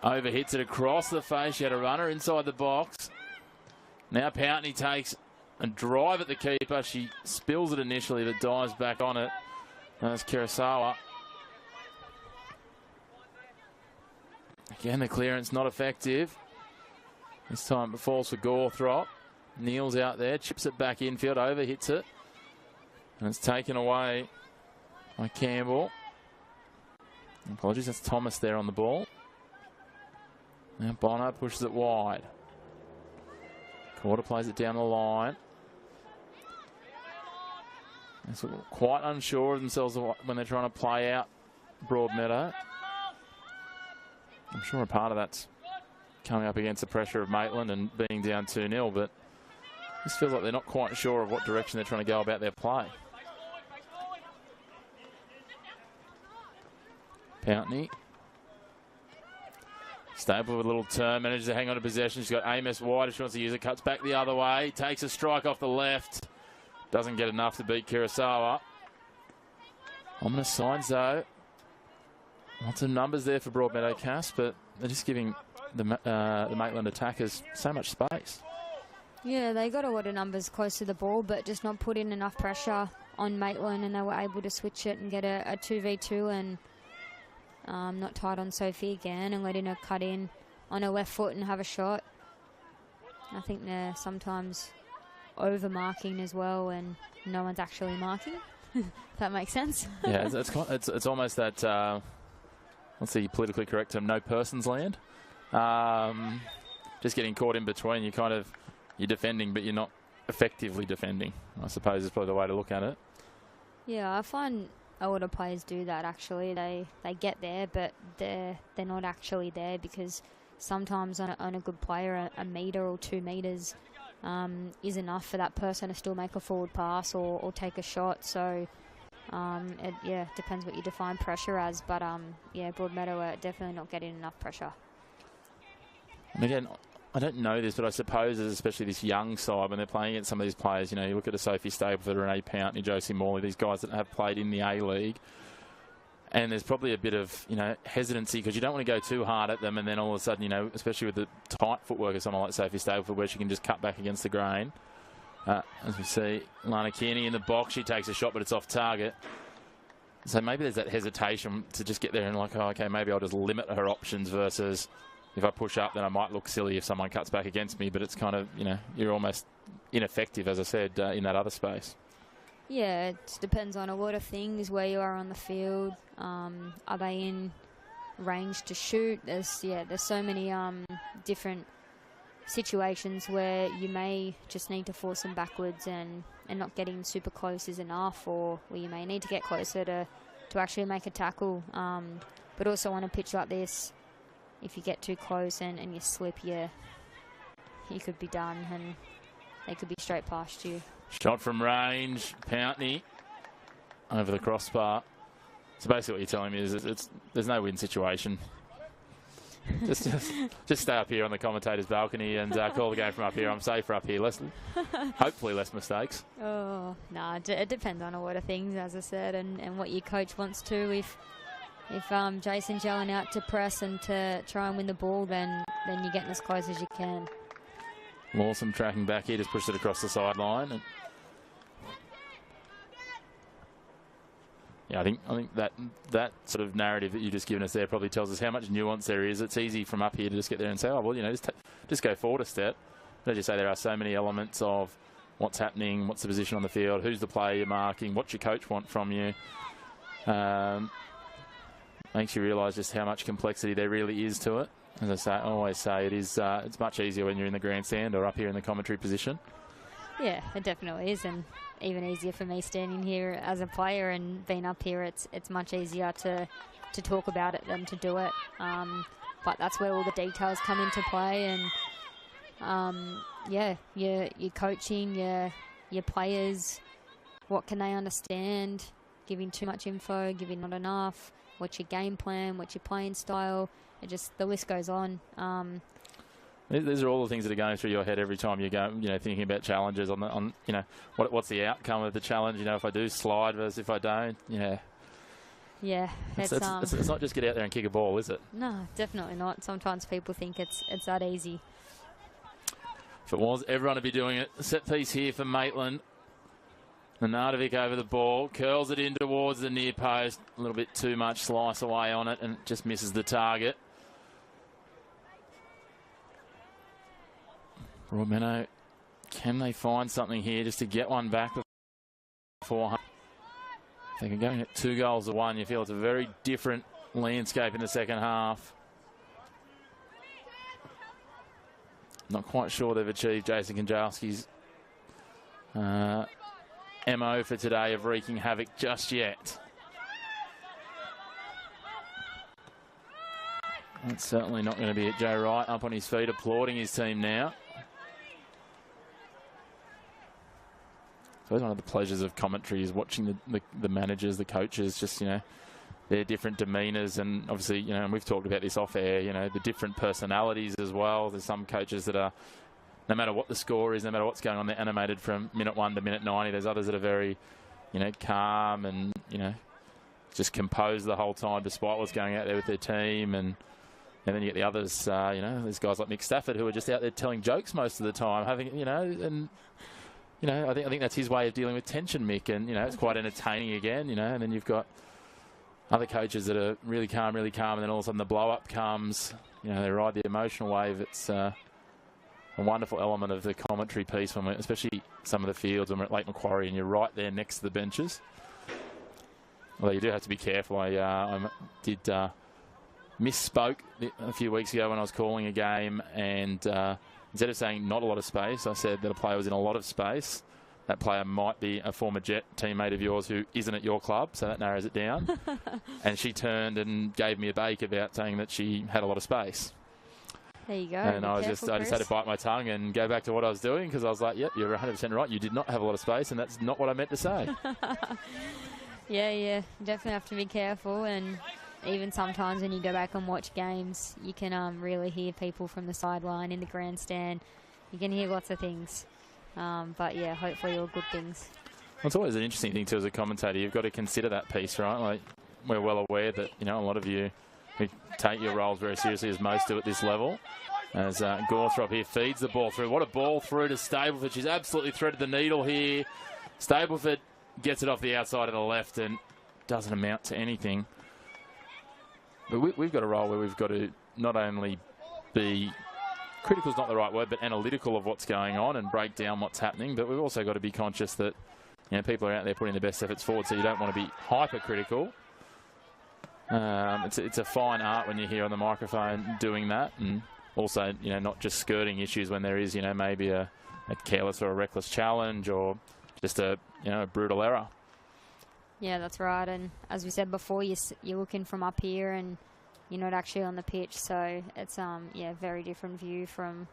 Overhits it across the face. She had a runner inside the box. Now Pountney takes a drive at the keeper. She spills it initially, but dives back on it. That's Kurosawa. Again, the clearance not effective. This time it falls for Gawthrop. Neil's out there, chips it back infield, overhits it. And it's taken away by Campbell. Apologies, that's Thomas there on the ball. Now Bonner pushes it wide. Corder plays it down the line. They're quite unsure of themselves when they're trying to play out Broadmeadow. I'm sure a part of that's coming up against the pressure of Maitland and being down 2-0, but this feels like they're not quite sure of what direction they're trying to go about their play. Pountney. Stable with a little turn, manages to hang on to possession. She's got Amos wide. She wants to use it. Cuts back the other way. Takes a strike off the left. Doesn't get enough to beat Kurosawa. Ominous signs, though. Lots of numbers there for Broadmeadow, Cass, but they're just giving the Maitland attackers so much space. Yeah, they got a lot of numbers close to the ball, but just not put in enough pressure on Maitland, and they were able to switch it and get a 2v2 and not tight on Sophie again and letting her cut in on her left foot and have a shot. I think they're sometimes over marking as well, and no one's actually marking. If that makes sense. Yeah, it's almost that what's the politically correct term? No person's land. Just getting caught in between. You're defending, but you're not effectively defending, I suppose is probably the way to look at it. Yeah, I find a lot of players do that actually. They get there, but they're not actually there, because sometimes on a good player, a metre or 2 metres is enough for that person to still make a forward pass or take a shot. So it depends what you define pressure as, but Broadmeadow are definitely not getting enough pressure. And again, I don't know this, but I suppose, especially this young side, when they're playing against some of these players, you know, you look at a Sophie Stapleford, Renee Pountney, Josie Morley, these guys that have played in the A-League, and there's probably a bit of, you know, hesitancy because you don't want to go too hard at them, and then all of a sudden, you know, especially with the tight footwork of someone like Sophie Stapleford, where she can just cut back against the grain. As we see, Lana Kearney in the box, she takes a shot, but it's off target. So maybe there's that hesitation to just get there and like, oh, okay, maybe I'll just limit her options versus if I push up, then I might look silly if someone cuts back against me. But it's kind of, you know, you're almost ineffective, as I said, in that other space. Yeah, it depends on a lot of things, where you are on the field. Are they in range to shoot? There's so many different situations where you may just need to force them backwards and not getting super close is enough, or where you may need to get closer to actually make a tackle. But also on a pitch like this, if you get too close and you slip, you could be done and they could be straight past you. Shot from range, Pountney over the crossbar. So basically what you're telling me is there's no win situation. Just stay up here on the commentator's balcony and call the game from up here. I'm safer up here. Hopefully less mistakes. Oh, no, it depends on a lot of things, as I said, and what your coach wants to. If Jason's yelling out to press and to try and win the ball, then you're getting as close as you can. Lawson tracking back here, just pushed it across the sideline. And yeah, I think that sort of narrative that you've just given us there probably tells us how much nuance there is. It's easy from up here to just get there and say, oh, well, you know, just go forward a step. But as you say, there are so many elements of what's happening, what's the position on the field, who's the player you're marking, what's your coach want from you. Makes you realise just how much complexity there really is to it. As I always say, it's much easier when you're in the grandstand or up here in the commentary position. Yeah, it definitely is, and even easier for me standing here as a player and being up here. It's much easier to talk about it than to do it. But that's where all the details come into play, and your coaching, your players, what can they understand? Giving too much info, giving not enough. What's your game plan? What's your playing style? The list goes on. These are all the things that are going through your head every time you go, you know, thinking about challenges on you know, what's the outcome of the challenge? You know, if I do slide versus if I don't, yeah. Yeah, it's not just get out there and kick a ball, is it? No, definitely not. Sometimes people think it's that easy. If it was, everyone would be doing it. Set piece here for Maitland. Nanatovic over the ball, curls it in towards the near post. A little bit too much slice away on it, and it just misses the target. Broadmeadow, can they find something here just to get one back before? If they can go and get 2 goals to 1, you feel it's a very different landscape in the second half. Not quite sure they've achieved Jason Konjalski's MO for today of wreaking havoc just yet. That's certainly not going to be it. Joe Wright up on his feet, applauding his team now. So one of the pleasures of commentary is watching the managers, the coaches, just, you know, their different demeanours, and obviously, you know, and we've talked about this off air, you know, the different personalities as well. There's some coaches that are, no matter what the score is, no matter what's going on, they're animated from minute 1 to minute 90. There's others that are very, you know, calm and, you know, just composed the whole time despite what's going out there with their team. And then you get the others, you know, there's guys like Mick Stafford who are just out there telling jokes most of the time, having, you know, and, you know, I think that's his way of dealing with tension, Mick, and, you know, it's quite entertaining again, you know. And then you've got other coaches that are really calm, and then all of a sudden the blow-up comes. You know, they ride the emotional wave. It's a wonderful element of the commentary piece, when especially some of the fields when we're at Lake Macquarie and you're right there next to the benches. Although you do have to be careful. I did misspoke a few weeks ago when I was calling a game, and instead of saying not a lot of space, I said that a player was in a lot of space. That player might be a former Jet teammate of yours who isn't at your club, so that narrows it down. And she turned and gave me a bake about saying that she had a lot of space. There you go. And I just had to bite my tongue and go back to what I was doing, because I was like, yep, you're 100% right. You did not have a lot of space, and that's not what I meant to say. Yeah, definitely have to be careful. And even sometimes when you go back and watch games, you can really hear people from the sideline in the grandstand. You can hear lots of things. But, yeah, hopefully all good things. Well, it's always an interesting thing, too, as a commentator. You've got to consider that piece, right? Like, we're well aware that, you know, a lot of you who take your roles very seriously, as most do at this level. As Gawthrop here feeds the ball through. What a ball through to Stableford. She's absolutely threaded the needle here. Stableford gets it off the outside of the left and doesn't amount to anything. But we've got a role where we've got to not only be, critical is not the right word, but analytical of what's going on and break down what's happening. But we've also got to be conscious that, you know, people are out there putting their best efforts forward, so you don't want to be hypercritical. It's a fine art when you're here on the microphone doing that, and also, you know, not just skirting issues when there is, you know, maybe a careless or a reckless challenge or just a, you know, a brutal error. Yeah, that's right. And as we said before, you're looking from up here and you're not actually on the pitch, so it's yeah, very different view from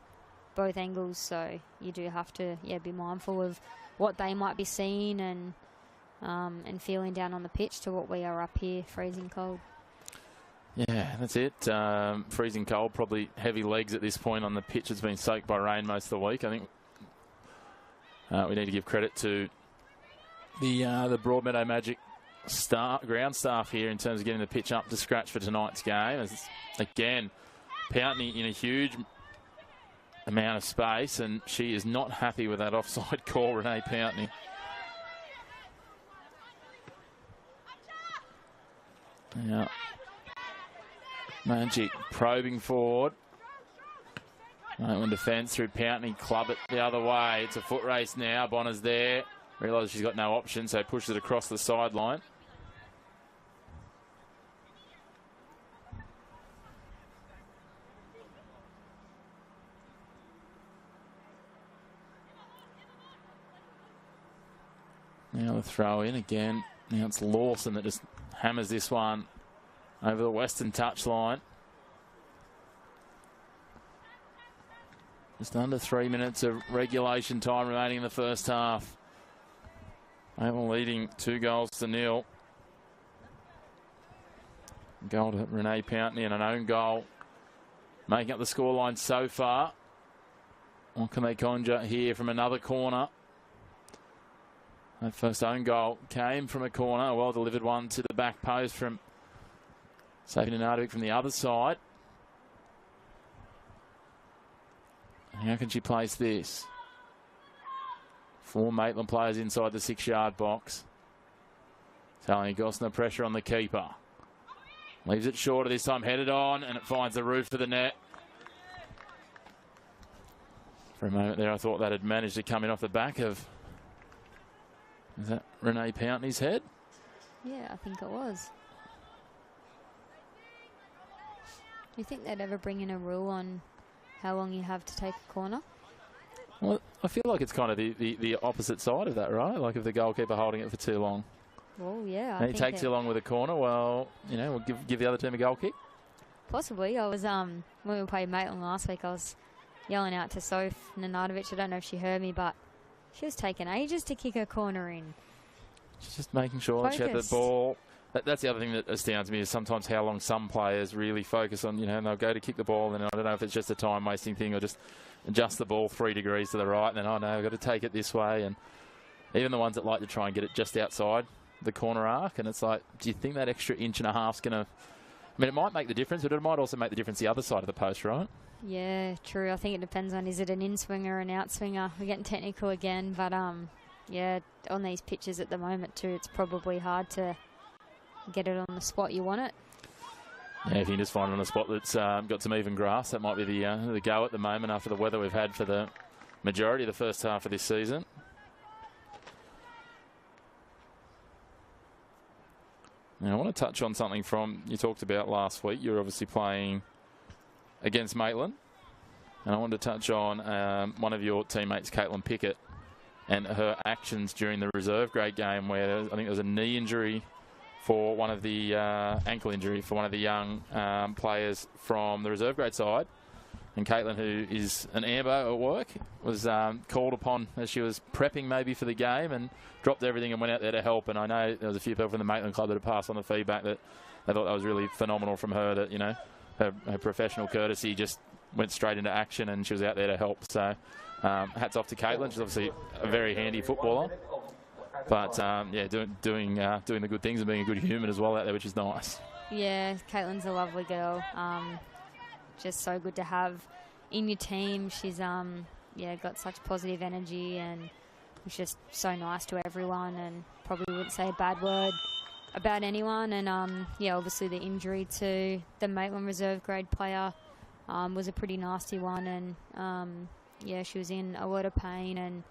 both angles. So you do have to be mindful of what they might be seeing and feeling down on the pitch to what we are up here, freezing cold. Yeah, that's it. Freezing cold, probably heavy legs at this point on the pitch. It's been soaked by rain most of the week. I think we need to give credit to the Broadmeadow Magic ground staff here in terms of getting the pitch up to scratch for tonight's game. As, again, Pountney in a huge amount of space, and she is not happy with that offside call, Renee Pountney. Yeah. Magic probing forward. Maitland defence through Pountney, club it the other way. It's a foot race now. Bonner's there. Realises she's got no option, so pushes it across the sideline. Now the throw in again. Now it's Lawson that just hammers this one over the western touchline. Just under 3 minutes of regulation time remaining in the first half. Maitland leading 2-0. Goal to Renee Pountney and an own goal, making up the scoreline so far. What can they conjure here from another corner? That first own goal came from a corner. A well-delivered one to the back post from Saving Nanadovic from the other side. How can she place this? 4 Maitland players inside the 6-yard box. Telling Gosner pressure on the keeper. Leaves it shorter this time, headed on, and it finds the roof of the net. For a moment there, I thought that had managed to come in off the back of... Is that Renee Pountney's head? Yeah, I think it was. Do you think they'd ever bring in a rule on how long you have to take a corner? Well, I feel like it's kind of the opposite side of that, right? Like if the goalkeeper holding it for too long. Well, yeah. And he takes too long with a corner, well, you know, we'll give the other team a goal kick. Possibly. I was, when we played Maitland last week, I was yelling out to Soph Nanadovic. I don't know if she heard me, but she was taking ages to kick her corner in. She's just making sure that she had the ball. That's the other thing that astounds me is sometimes how long some players really focus on, you know, and they'll go to kick the ball, and I don't know if it's just a time-wasting thing or just adjust the ball 3 degrees to the right, and then, oh, no, I've got to take it this way. And even the ones that like to try and get it just outside the corner arc, and it's like, do you think that extra inch and a half's going to... I mean, it might make the difference, but it might also make the difference the other side of the post, right? Yeah, true. I think it depends on, is it an in-swinger or an out-swinger? We're getting technical again, but, yeah, on these pitches at the moment, too, it's probably hard to get it on the spot you want it. Yeah, if you can just find it on a spot that's got some even grass, that might be the go at the moment after the weather we've had for the majority of the first half of this season. Now, I want to touch on something from you talked about last week. You're obviously playing against Maitland, and I wanted to touch on one of your teammates, Caitlin Pickett, and her actions during the reserve grade game where I think there was a knee injury for one of the ankle injury for one of the young players from the reserve grade side. And Caitlin, who is an amber at work, was called upon as she was prepping maybe for the game and dropped everything and went out there to help. And I know there was a few people from the Maitland club that had passed on the feedback that I thought that was really phenomenal from her that, you know, her professional courtesy just went straight into action and she was out there to help. So hats off to Maitland. She's obviously a very handy footballer. But, yeah, doing the good things and being a good human as well out there, which is nice. Yeah, Maitland's a lovely girl. Just so good to have in your team. She's got such positive energy and was just so nice to everyone and probably wouldn't say a bad word about anyone. And obviously the injury to the Maitland reserve grade player was a pretty nasty one, and she was in a lot of pain, and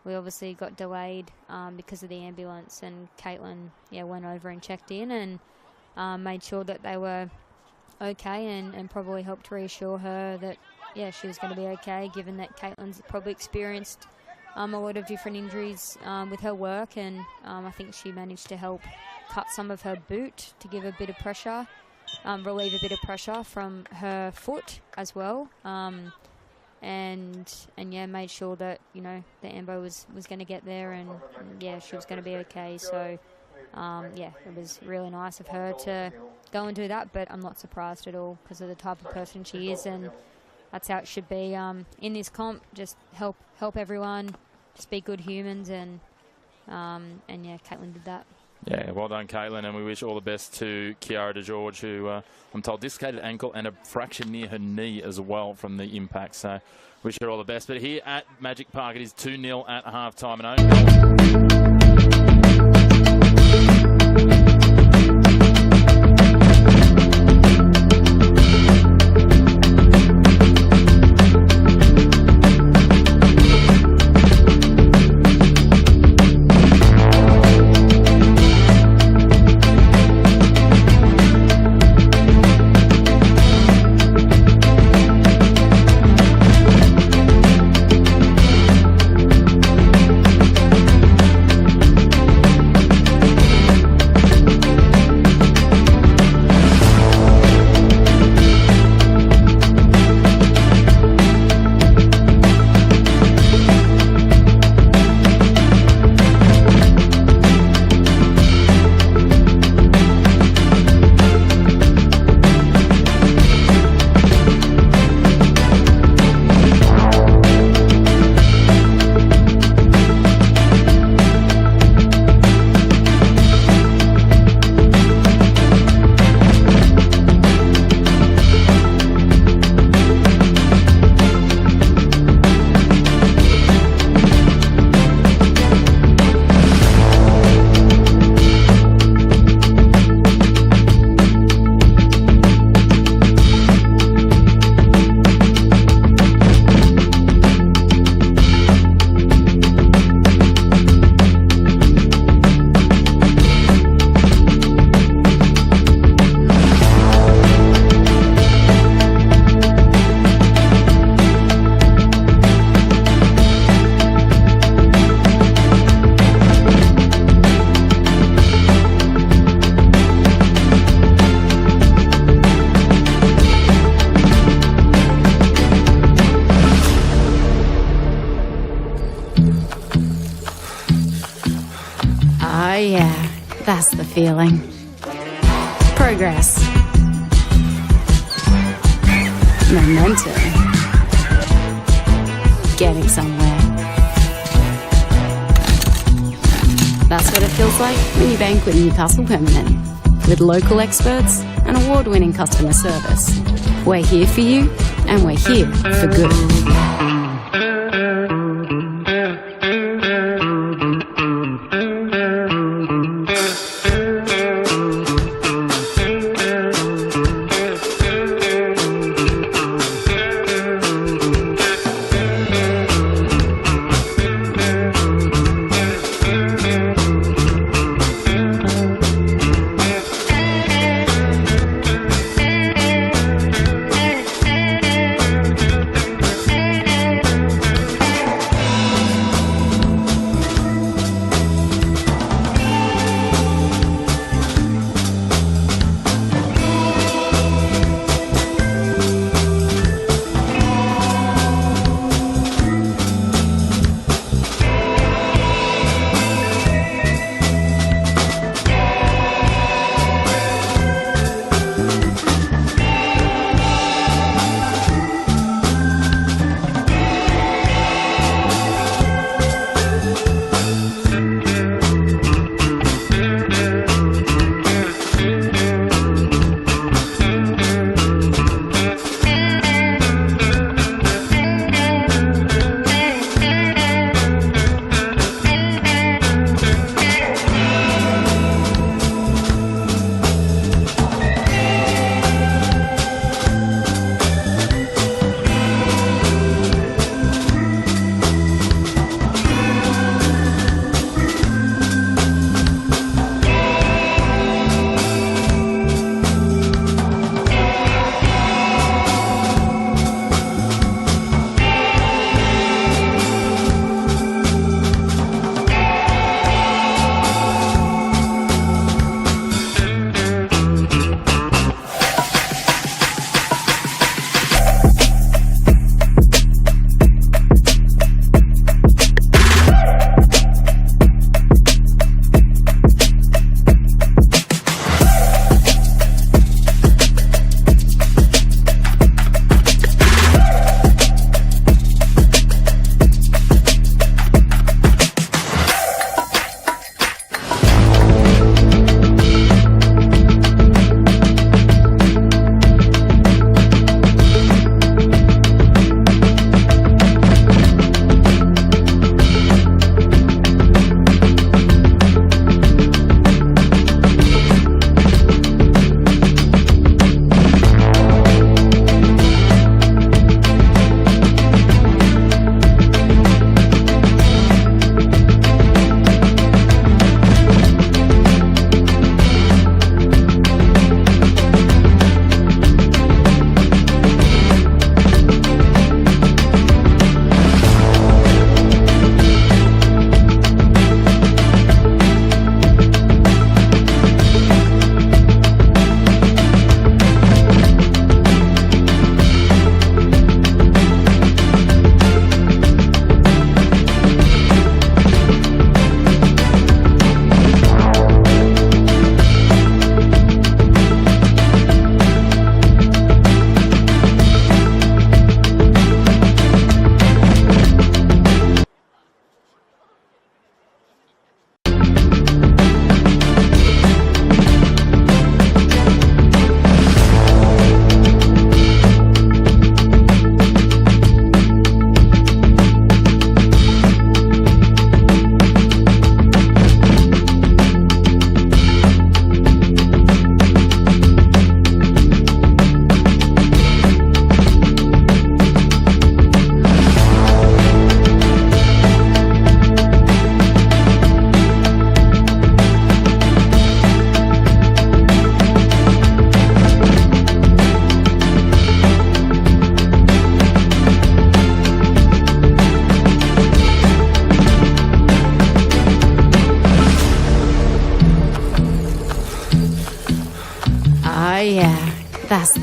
we obviously got delayed because of the ambulance, and Maitland went over and checked in and made sure that they were okay, and probably helped reassure her that she was going to be okay, given that Maitland's probably experienced a lot of different injuries with her work, and I think she managed to help cut some of her boot to give a bit of pressure, relieve a bit of pressure from her foot as well, and made sure that the ambo was going to get there, and she was going to be okay. So it was really nice of her to go and do that, but I'm not surprised at all because of the type of person she is, and that's how it should be in this comp. Just help everyone, just be good humans, and Maitland did that. Yeah, well done, Maitland, and we wish all the best to Kiara DeGeorge, who I'm told dislocated ankle and a fracture near her knee as well from the impact. So wish her all the best. But here at Magic Park, it is 2-0 at half-time. That's the feeling. Progress. Momentum. Getting somewhere. That's what it feels like when you bank with Newcastle Permanent. With local experts and award-winning customer service. We're here for you, and we're here for good.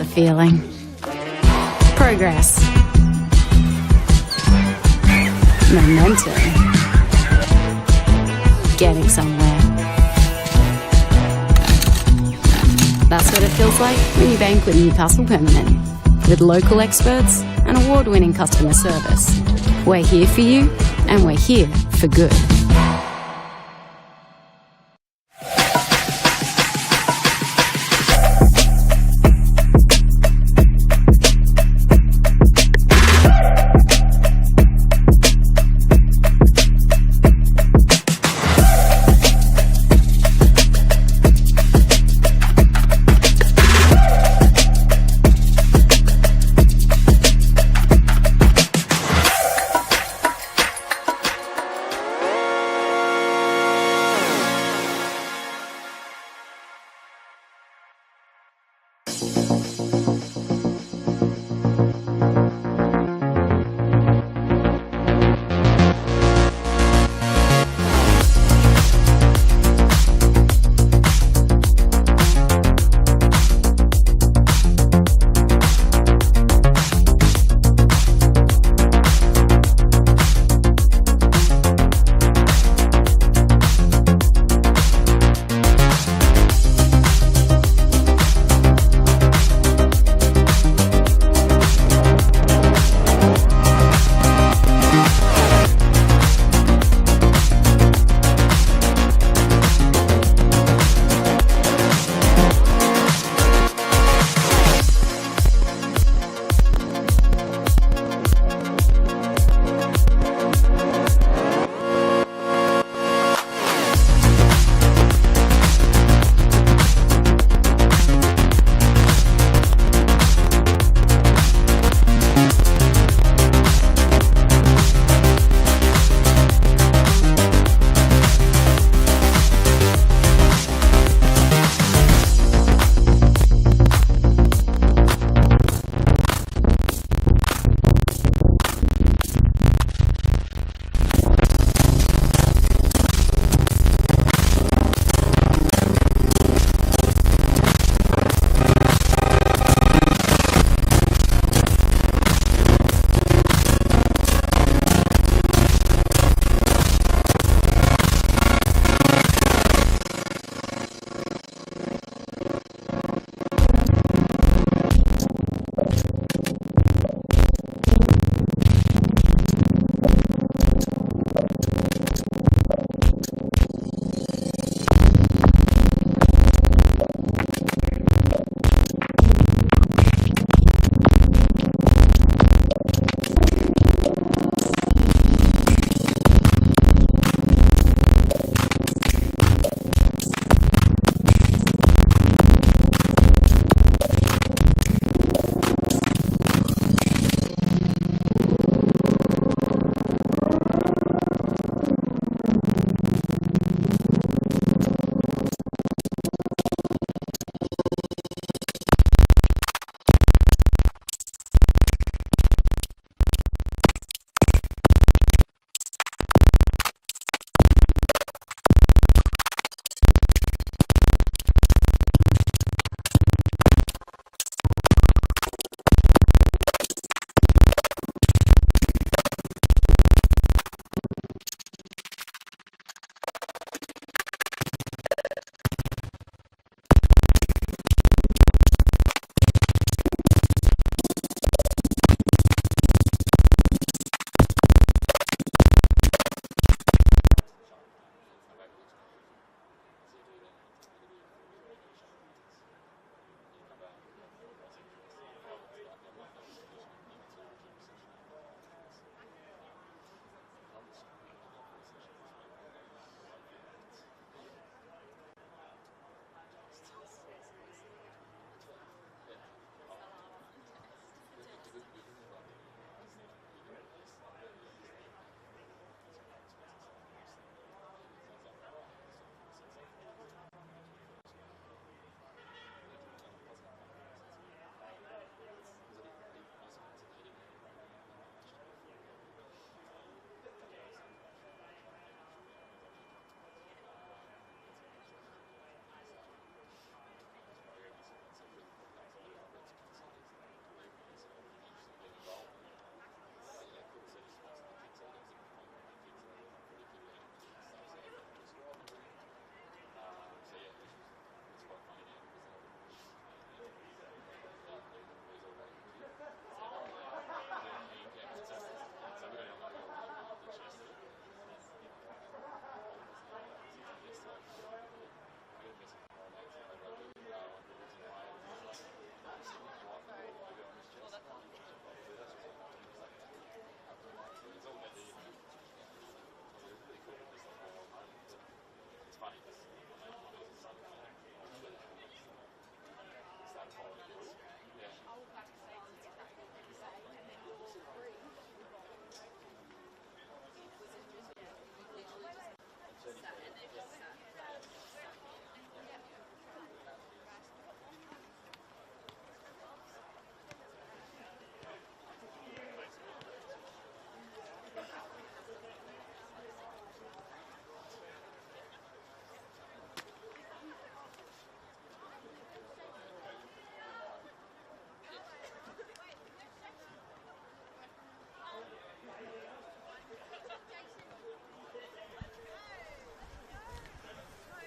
feeling. Progress. Momentum. Getting somewhere. That's what it feels like when you bank with Newcastle Permanent. With local experts and award-winning customer service. We're here for you, and we're here for good.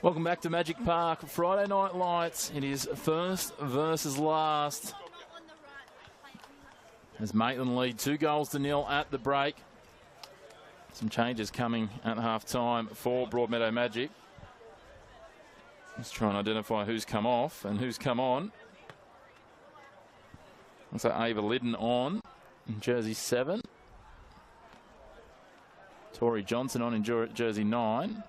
Welcome back to Magic Park. Friday Night Lights. It is first versus last. As Maitland lead 2-0 at the break. Some changes coming at half-time for Broadmeadow Magic. Let's try and identify who's come off and who's come on. Looks like Ava Liddon on in jersey 7. Tori Johnson on in jersey 9.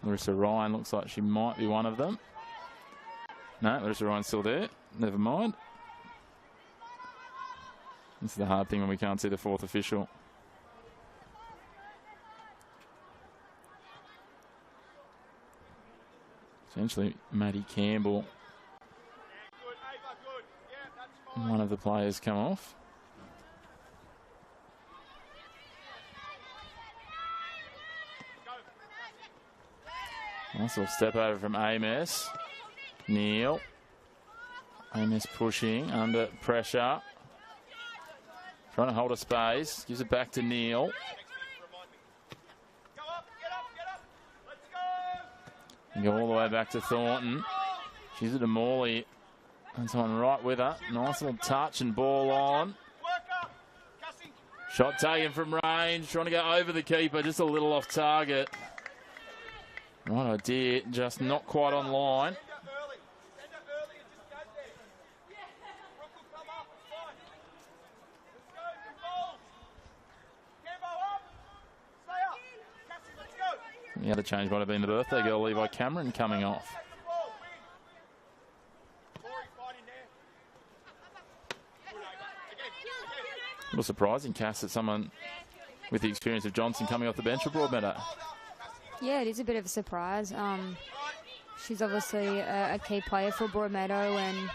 Larissa Ryan looks like she might be one of them. No, Larissa Ryan's still there. Never mind. This is the hard thing when we can't see the fourth official. Essentially, Maddie Campbell. One of the players come off. Nice little step over from Amos. Neil. Amos pushing under pressure. Trying to hold a space. Gives it back to Neil. And go all the way back to Thornton. She's it to Morley. And someone right with her. Nice little touch and ball on. Shot taken from range. Trying to go over the keeper. Just a little off target. Right idea, just not quite on line. The other change might have been the birthday girl, Levi Cameron, coming off. A little surprising, Cass, that someone with the experience of Johnson coming off the bench for Broadmeadow. Yeah, it is a bit of a surprise. She's obviously a key player for Broadmeadow, and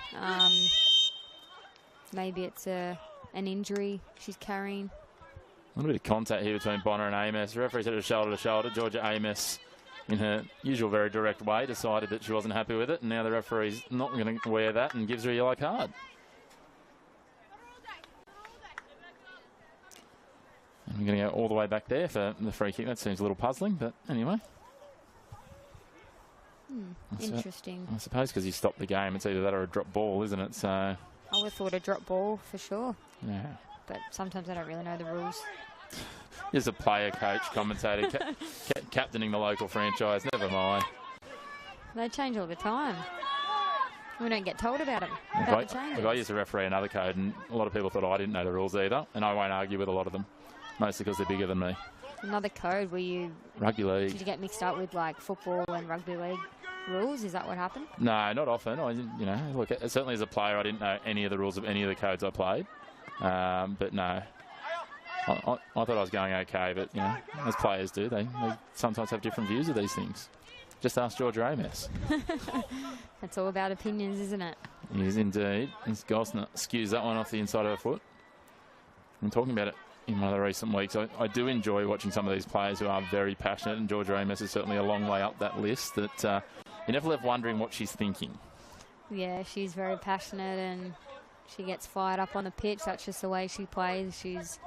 maybe it's an injury she's carrying. A little bit of contact here between Bonner and Amos. The referee said it was shoulder to shoulder. Georgia Amos, in her usual very direct way, decided that she wasn't happy with it, and now the referee's not going to wear that and gives her a yellow card. And we're going to go all the way back there for the free kick. That seems a little puzzling, but anyway. Interesting. I suppose because he stopped the game, it's either that or a drop ball, isn't it? So I would have thought a drop ball for sure. Yeah. But sometimes I don't really know the rules. He's a player, coach, commentator, captaining the local franchise. Never mind. They change all the time. We don't get told about them. I used to referee another code, and a lot of people thought I didn't know the rules either, and I won't argue with a lot of them, mostly because they're bigger than me. Another code where you... Rugby league. Did you get mixed up with like football and rugby league rules? Is that what happened? No, not often. Look, certainly as a player, I didn't know any of the rules of any of the codes I played. But no, I thought I was going okay, but, as players do, they sometimes have different views of these things. Just ask Georgia Amos. That's all about opinions, isn't it? It is indeed. As Gosner skews that one off the inside of her foot. I'm talking about it in one of the recent weeks. I do enjoy watching some of these players who are very passionate, and Georgia Amos is certainly a long way up that list. That you're never left wondering what she's thinking. Yeah, she's very passionate and she gets fired up on the pitch. That's just the way she plays. She's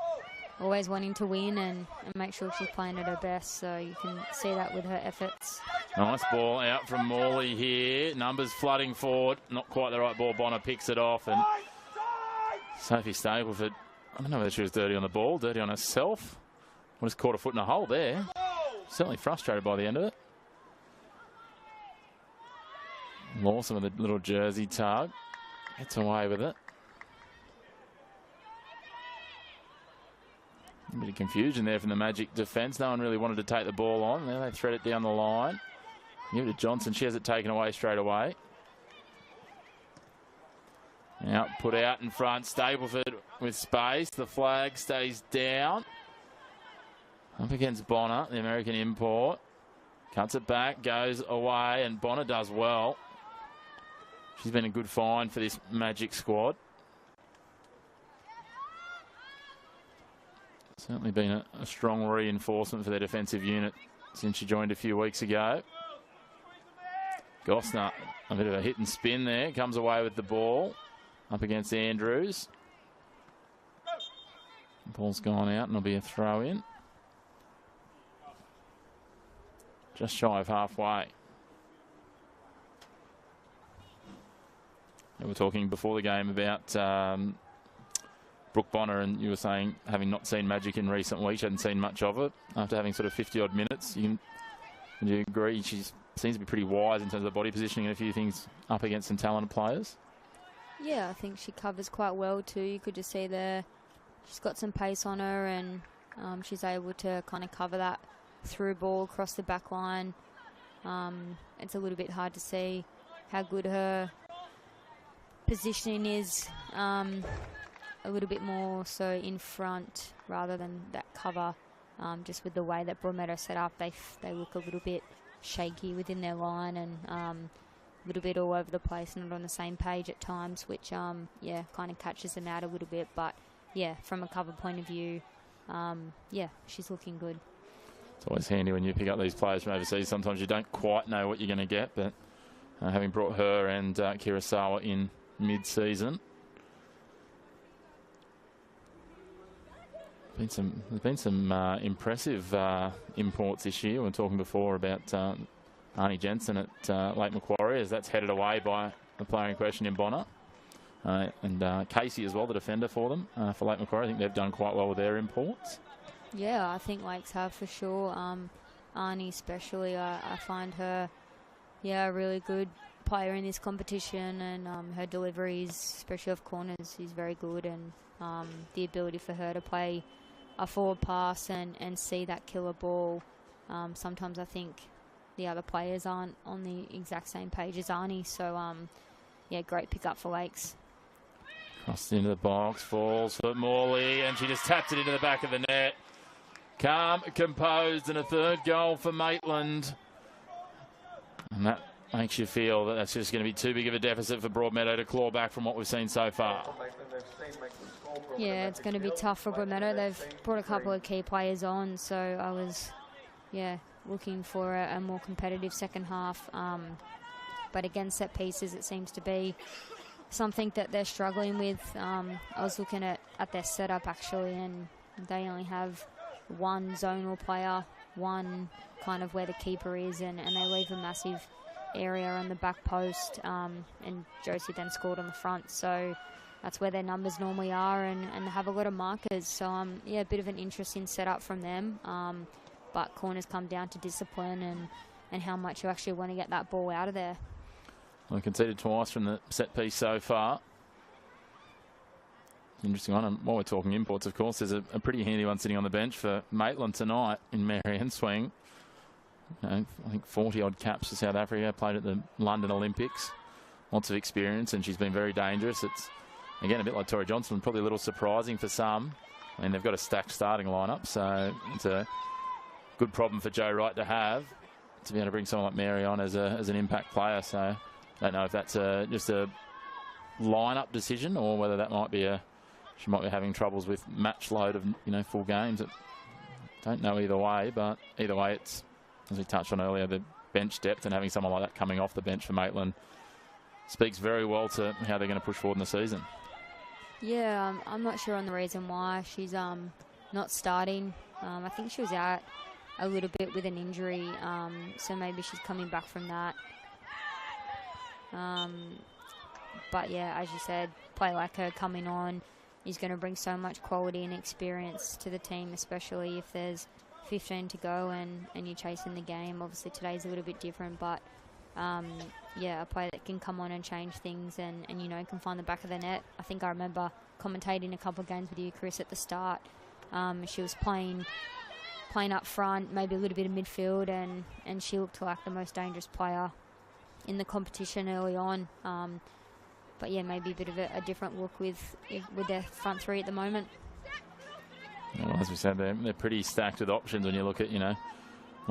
always wanting to win and make sure she's playing at her best. So you can see that with her efforts. Nice ball out from Morley here. Numbers flooding forward. Not quite the right ball. Bonner picks it off. And Sophie Stapleford, I don't know whether she was dirty on the ball, dirty on herself. Or just caught a foot in a hole there. Certainly frustrated by the end of it. Lawson with a little jersey tug. Gets away with it. A bit of confusion there from the Magic defence. No one really wanted to take the ball on. Now they thread it down the line. Give it to Johnson. She has it taken away straight away. Now put out in front. Stapleford with space. The flag stays down. Up against Bonner, the American import. Cuts it back, goes away, and Bonner does well. She's been a good find for this Magic squad. Certainly been a strong reinforcement for their defensive unit since she joined a few weeks ago. Gosner, a bit of a hit and spin there. Comes away with the ball up against Andrews. The ball's gone out and it'll be a throw in. Just shy of halfway. We were talking before the game about Brooke Bonner, and you were saying, having not seen Magic in recent weeks, you hadn't seen much of it. After having sort of 50-odd minutes, would you agree she seems to be pretty wise in terms of body positioning and a few things up against some talented players? Yeah, I think she covers quite well too. You could just see there she's got some pace on her, and she's able to kind of cover that through ball across the back line. It's a little bit hard to see how good her positioning is, a little bit more so in front rather than that cover. Just with the way that Broadmeadow set up, they look a little bit shaky within their line, and a little bit all over the place, not on the same page at times, which yeah, kind of catches them out a little bit. But yeah, from a cover point of view, yeah, she's looking good. It's always handy when you pick up these players from overseas. Sometimes you don't quite know what you're going to get, but having brought her and Kurosawa in mid-season, there's been some impressive imports this year. We were talking before about Arnie Jensen at Lake Macquarie, as that's headed away by the player in question in Bonner. And Casey as well, the defender for them, for Lake Macquarie. I think they've done quite well with their imports. Yeah, I think Lakes have for sure. Arnie especially, I find her, yeah, a really good player in this competition, and her deliveries, especially off corners, is very good, and the ability for her to play a forward pass and see that killer ball. Sometimes I think the other players aren't on the exact same page as Arnie, so yeah, great pick up for Lakes. Crossed into the box, falls for Morley, and she just taps it into the back of the net. Calm, composed, and a third goal for Maitland. And that makes you feel that that's just going to be too big of a deficit for Broadmeadow to claw back from what we've seen so far. Yeah, it's going to be tough for Broadmeadow. They've brought a couple of key players on, so I was, yeah, looking for a more competitive second half. But again, set pieces, it seems to be something that they're struggling with. I was looking at their setup, actually, and they only have one zonal player, one kind of where the keeper is, and they leave a massive area on the back post, and Josie then scored on the front, so that's where their numbers normally are, and they have a lot of markers. So yeah, a bit of an interesting setup from them, but corners come down to discipline and how much you actually want to get that ball out of there. Well, conceded twice from the set piece so far. Interesting one. And while we're talking imports, of course, there's a pretty handy one sitting on the bench for Maitland tonight in Marianne Swing. I think 40-odd caps for South Africa, played at the London Olympics. Lots of experience, and she's been very dangerous. It's, again, a bit like Tori Johnson, probably a little surprising for some. I mean, they've got a stacked starting lineup, so it's a good problem for Joe Wright to have, to be able to bring someone like Mary on as an impact player. So I don't know if that's just a lineup decision, or whether that might be she might be having troubles with match load of full games. Don't know either way, but either way, it's, as we touched on earlier, the bench depth, and having someone like that coming off the bench for Maitland speaks very well to how they're going to push forward in the season. Yeah, I'm not sure on the reason why she's not starting. I think she was out a little bit with an injury, so maybe she's coming back from that. But yeah, as you said, play like her coming on is going to bring so much quality and experience to the team, especially if there's 15 to go and you're chasing the game. Obviously today's a little bit different, but yeah, a player that can come on and change things and can find the back of the net. I think I remember commentating a couple of games with you, Chris, at the start. She was playing up front, maybe a little bit of midfield, and she looked like the most dangerous player in the competition early on. But yeah, maybe a bit of a different look with their front three at the moment. Well, as we said, they're pretty stacked with options when you look at, the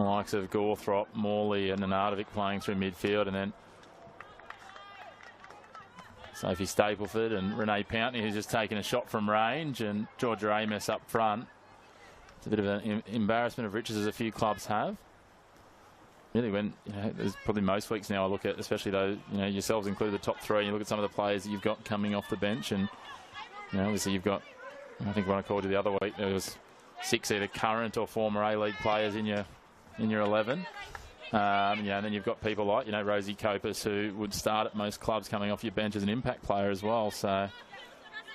likes of Gawthrop, Morley and Nanardovic playing through midfield, and then Sophie Stapleford and Renee Pountney, who's just taken a shot from range, and Georgia Amos up front. It's a bit of an embarrassment of riches, as a few clubs have. really when there's probably most weeks now I look at, especially though yourselves include the top three, and you look at some of the players that you've got coming off the bench, and obviously you've got, I think when I called you the other week, there was 6 either current or former A-League players in your 11. And then you've got people like Rosie Copus, who would start at most clubs, coming off your bench as an impact player as well. So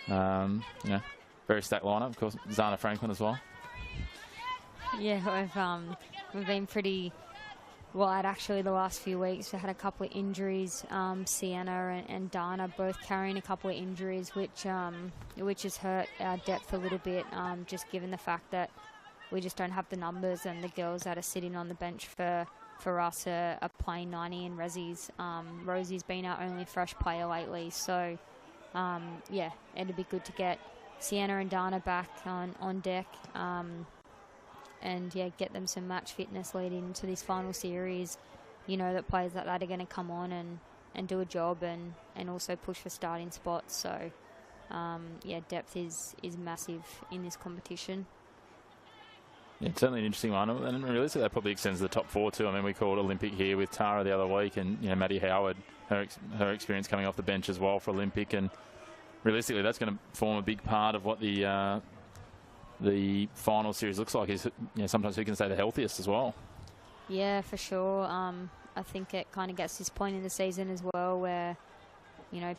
very stacked lineup. Of course, Zana Franklin as well. Yeah, we've been pretty wide actually the last few weeks. We had a couple of injuries. Sienna and Dana both carrying a couple of injuries, which has hurt our depth a little bit. Just given the fact that we just don't have the numbers, and the girls that are sitting on the bench for us are playing 90 in Resi's. Rosie's been our only fresh player lately, so it'd be good to get Sienna and Dana back on deck. And get them some match fitness leading into this final series. That players like that are going to come on and do a job and also push for starting spots. So, depth is massive in this competition. Yeah, it's certainly an interesting one, and realistically that probably extends to the top 4 too. I mean, we called Olympic here with Tara the other week, and Maddie Howard, her experience coming off the bench as well for Olympic, and realistically that's going to form a big part of what the final series looks like. Is sometimes who can stay the healthiest as well. Yeah, for sure. I think it kind of gets to this point in the season as well where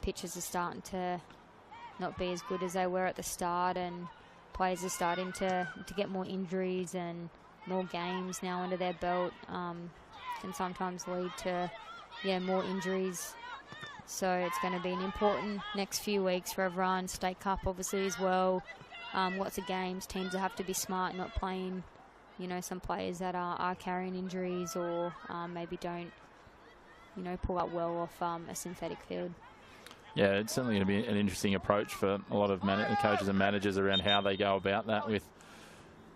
pitches are starting to not be as good as they were at the start, and players are starting to get more injuries, and more games now under their belt can sometimes lead to more injuries. So it's going to be an important next few weeks for everyone. State Cup obviously as well. Lots of games. Teams will have to be smart, not playing, some players that are carrying injuries or maybe don't, pull up well off a synthetic field. Yeah, it's certainly going to be an interesting approach for a lot of coaches and managers around how they go about that with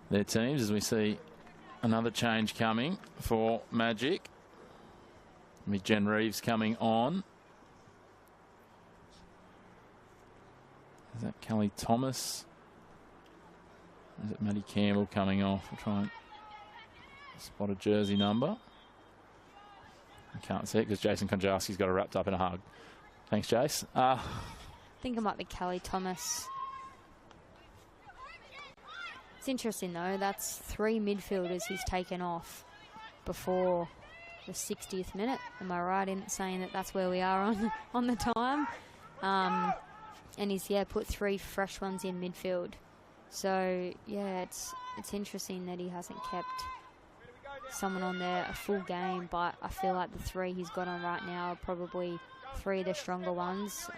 their teams, as we see another change coming for Magic. With Jen Reeves coming on. Is that Kelly Thomas? Is it Maddie Campbell coming off? I'll try and spot a jersey number. I can't see it because Jason Konjarski's got it wrapped up in a hug. Thanks, Jace. I think it might be Kelly Thomas. It's interesting, though. That's 3 midfielders he's taken off before the 60th minute. Am I right in saying that that's where we are on the time? And he's put 3 fresh ones in midfield. So, it's interesting that he hasn't kept someone on there a full game, but I feel like the 3 he's got on right now are probably 3 of the stronger ones,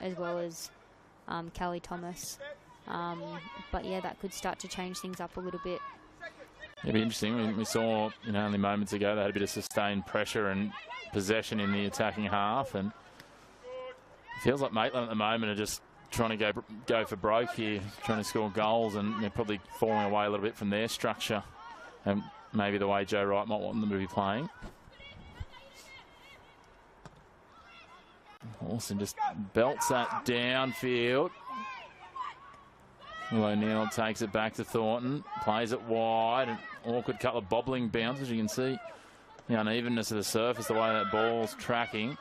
as well as Kelly Thomas. But, that could start to change things up a little bit. It'd be interesting. We saw, only moments ago they had a bit of sustained pressure and possession in the attacking half, and it feels like Maitland at the moment are just trying to go for broke here, trying to score goals, and they're probably falling away a little bit from their structure and maybe the way Joe Wright might want them to be playing. Lawson just belts that downfield. Will O'Neill takes it back to Thornton, plays it wide, an awkward couple of bobbling bounces. You can see the unevenness of the surface, the way that ball's tracking.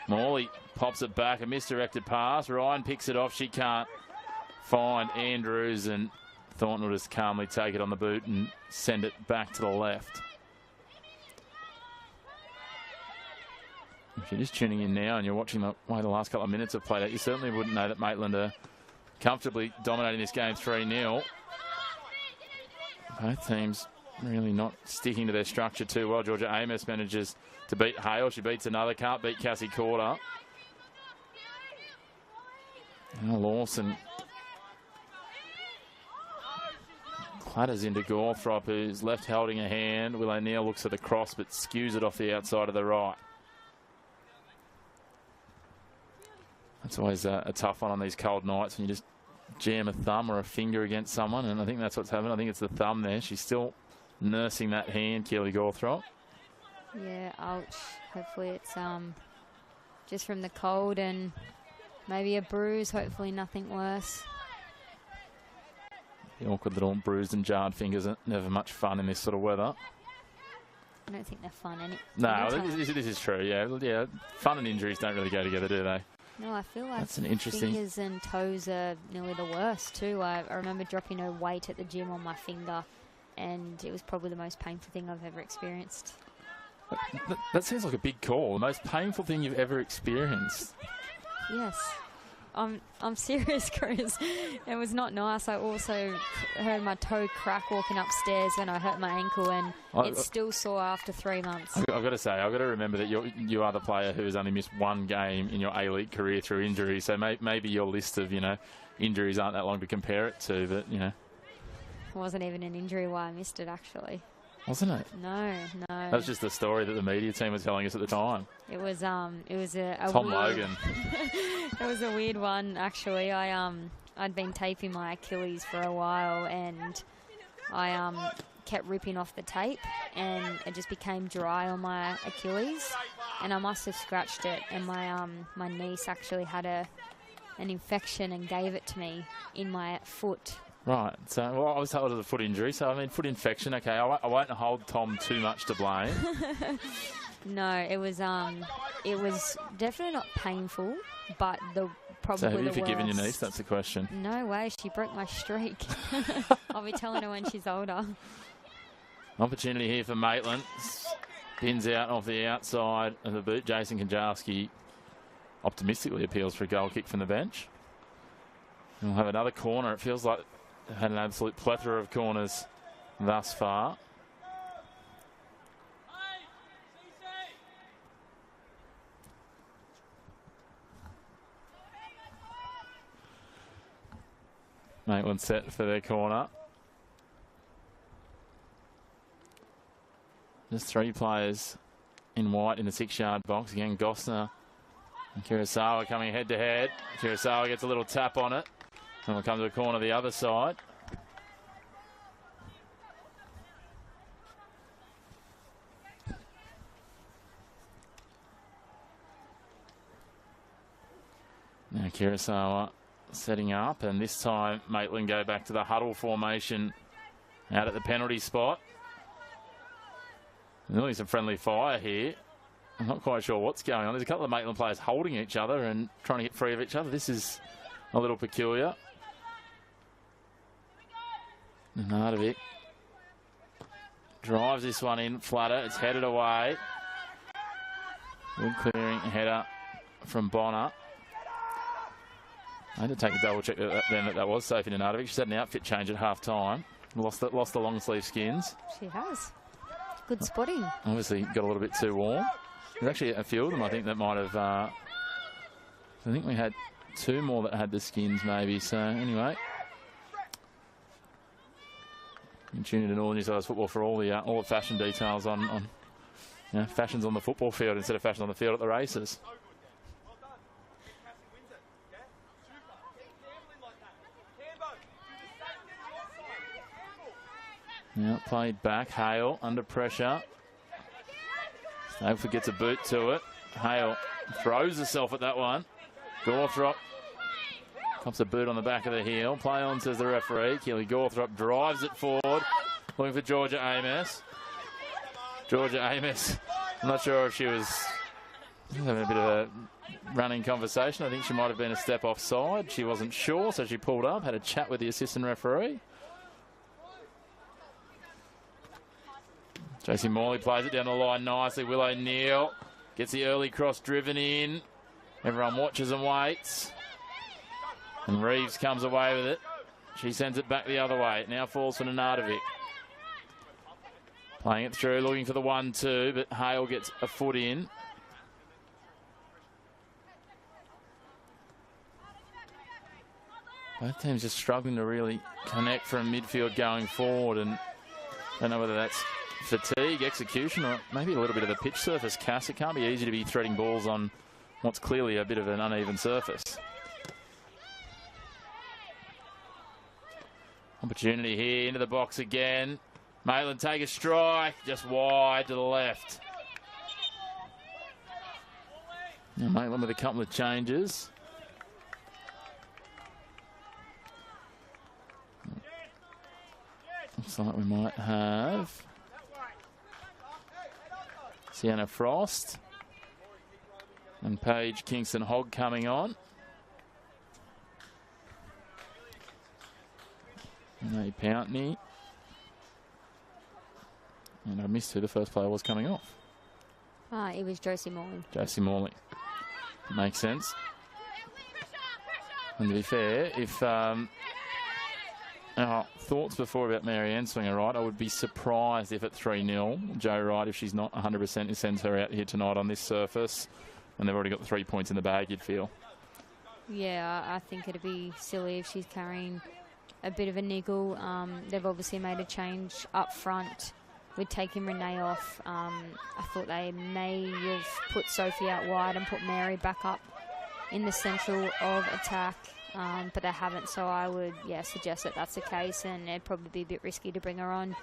Morley pops it back, a misdirected pass. Ryan picks it off. She can't find Andrews, and Thornton will just calmly take it on the boot and send it back to the left. If you're just tuning in now and you're watching the way the last couple of minutes have played out, you certainly wouldn't know that Maitland are comfortably dominating this game 3-0. Both teams really not sticking to their structure too well. Georgia Amos manages to beat Hale. She beats another. Can't beat Cassie Corder. Now Lawson clatters into Gawthrop, who's left holding a hand. Will O'Neill looks at the cross but skews it off the outside of the right. That's always a tough one on these cold nights when you just jam a thumb or a finger against someone, and I think that's what's happened. I think it's the thumb there. She's still nursing that hand, Keely Gawthrop. Yeah, ouch. Hopefully it's just from the cold and maybe a bruise. Hopefully nothing worse. The awkward little bruised and jarred fingers are never much fun in this sort of weather. I don't think they're fun. No, this is true. Yeah. Fun and injuries don't really go together, do they? No, I feel like that's an interesting. Fingers and toes are nearly the worst too. I remember dropping a weight at the gym on my finger, and it was probably the most painful thing I've ever experienced. That seems like a big call. The most painful thing you've ever experienced. Yes. I'm serious, Chris. It was not nice. I also heard my toe crack walking upstairs when I hurt my ankle, and it's still sore after 3 months. I've got to say, I've got to remember that you are the player who has only missed one game in your A-League career through injury. So maybe your list of injuries aren't that long to compare it to, but It wasn't even an injury why I missed it, actually. Wasn't it? No. That was just the story that the media team was telling us at the time. It was a Tom weird, Logan. It was a weird one, actually. I'd been taping my Achilles for a while, and I kept ripping off the tape, and it just became dry on my Achilles, and I must have scratched it, and my niece actually had an infection and gave it to me in my foot. Right, so I was told it was a foot injury, so I mean foot infection. Okay, I won't hold Tom too much to blame. No, it was definitely not painful, but probably So have you the forgiven worst. your niece? That's the question. No way, she broke my streak. I'll be telling her when she's older. Opportunity here for Maitland. Spins out off the outside of the boot. Jason Konjarski optimistically appeals for a goal kick from the bench. We'll have another corner. It feels like they've had an absolute plethora of corners thus far. Maitland set for their corner. Just 3 players in white in the 6-yard box. Again, Gosner and Kurosawa coming head to head. Kurosawa gets a little tap on it. And we'll come to the corner the other side. Now Kurosawa setting up, and this time Maitland go back to the huddle formation out at the penalty spot. Nearly some friendly fire here. I'm not quite sure what's going on. There's a couple of Maitland players holding each other and trying to get free of each other. This is a little peculiar. Nardovic drives this one in flutter. It's headed away. Good clearing header from Bonner. I had to take a double check that was Sophie Nenardovic. She's had an outfit change at half time. Lost the long sleeve skins. She has. Good spotting. Obviously got a little bit too warm. There's actually a few of them I think that might have. I think we had 2 more that had the skins maybe. So anyway. You can tune in to All New South Wales Football for all the fashion details on fashions on the football field instead of fashion on the field at the races. Now played back. Hale under pressure. Stavelford gets a boot to it. Hale throws herself at that one. Gawthrop cops a boot on the back of the heel. Play on, says the referee. Keely Gawthrop drives it forward. Looking for Georgia Amos. Georgia Amos. I'm not sure if she was having a bit of a running conversation. I think she might have been a step offside. She wasn't sure, so she pulled up, had a chat with the assistant referee. Tracy Morley plays it down the line nicely. Will O'Neill gets the early cross driven in. Everyone watches and waits. And Reeves comes away with it. She sends it back the other way. It now falls for Nenardovic. Playing it through, looking for the 1-2, but Hale gets a foot in. Both teams just struggling to really connect from midfield going forward, and I don't know whether that's fatigue, execution, or maybe a little bit of the pitch surface, Cass. It can't be easy to be threading balls on what's clearly a bit of an uneven surface. Opportunity here into the box again. Maitland take a strike, just wide to the left. Now Maitland with a couple of changes. Looks like we might have Sienna Frost. And Paige Kingston Hogg coming on. May Pountney. And I missed who the first player was coming off. It was Josie Morley. Josie Morley. Makes sense. And to be fair, if our thoughts before about Marianne swinging right, I would be surprised if at 3-0, Joe Wright, if she's not 100%, sends her out here tonight on this surface. And they've already got the 3 points in the bag, you'd feel. Yeah, I think it'd be silly if she's carrying a bit of a niggle. They've obviously made a change up front with taking Renee off. I thought they may have put Sophie out wide and put Mary back up in the central of attack, but they haven't. So I would, suggest that that's the case, and it'd probably be a bit risky to bring her on,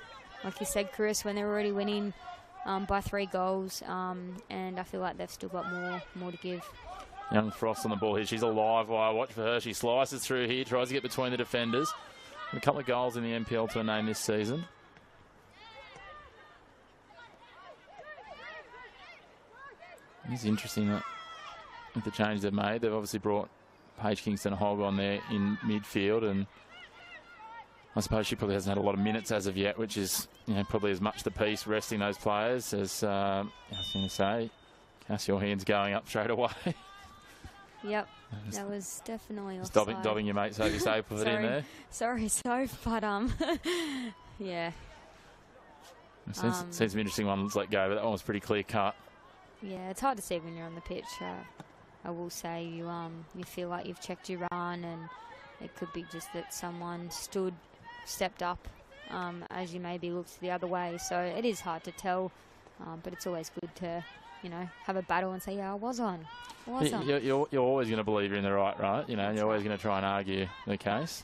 like you said, Chris, when they're already winning by 3 goals, and I feel like they've still got more to give. Young Frost on the ball here. She's a live wire. Watch for her. She slices through here, tries to get between the defenders. A couple of goals in the NPL to her name this season. It's interesting that with the change they've made, they've obviously brought Paige Kingston Hogg on there in midfield, and I suppose she probably hasn't had a lot of minutes as of yet, which is probably as much the piece resting those players as I was going to say. Cassie, your hands going up straight away. Yep, that was definitely offside. Dobbing your mate Sophie Sape with it in there. Sorry, Soph, but yeah. Seen some interesting ones let go, but that one was pretty clear cut. Yeah, it's hard to see when you're on the pitch. I will say you feel like you've checked your run, and it could be just that someone stepped up as you maybe looked the other way. So it is hard to tell, but it's always good to have a battle and say, yeah, I was on. You're always going to believe you're in the right? You're always going to try and argue the case.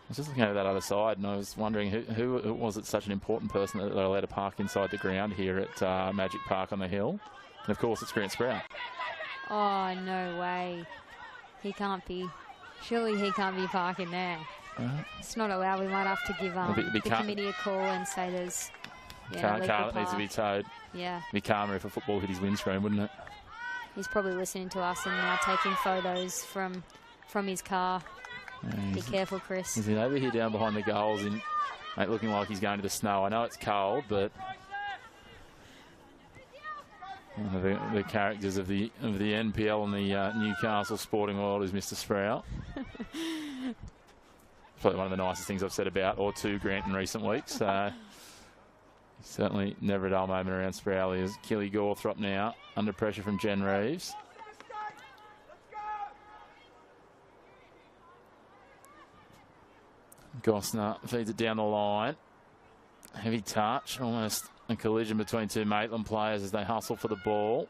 I was just looking over that other side, and I was wondering who was it such an important person that they're allowed to park inside the ground here at Magic Park on the Hill. And, of course, it's Grant Sprout. Oh, no way. Surely he can't be parking there. It's not allowed. We might have to give the committee a call and say there's car that needs to be towed. Yeah. It'd be calmer if a football hit his windscreen, wouldn't it? He's probably listening to us and now taking photos from his car. Yeah, be careful, Chris. He's over here down behind the goals, looking like he's going to the snow. I know it's cold, but the characters of the NPL and the Newcastle sporting world is Mr. Sprout. Probably one of the nicest things I've said about or to Grant in recent weeks. Certainly never a dull moment around Sprout. Is Killy Gawthrop now under pressure from Jen Reeves. Gosner feeds it down the line. Heavy touch, almost a collision between two Maitland players as they hustle for the ball.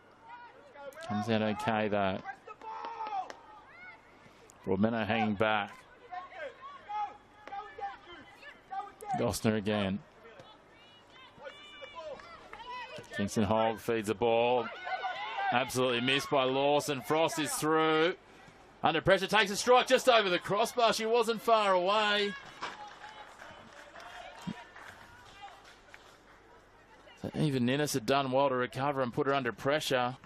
Comes out okay though. Broadmeadow hanging back. Gosner again. Kingston Hogg feeds the ball. Absolutely missed by Lawson. Frost is through. Under pressure, takes a strike just over the crossbar. She wasn't far away. So even Ninnis had done well to recover and put her under pressure.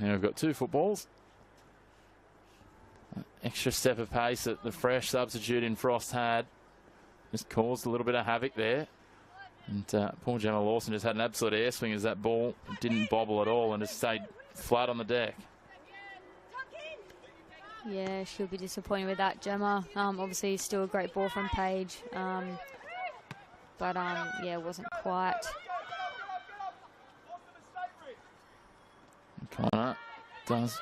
Now we've got 2 footballs. Extra step of pace that the fresh substitute in Frost had. Just caused a little bit of havoc there. And poor Gemma Lawson just had an absolute air swing as that ball didn't bobble at all and just stayed flat on the deck. Yeah, she'll be disappointed with that, Gemma. Obviously, still a great ball from Paige. But, it wasn't quite. Connor does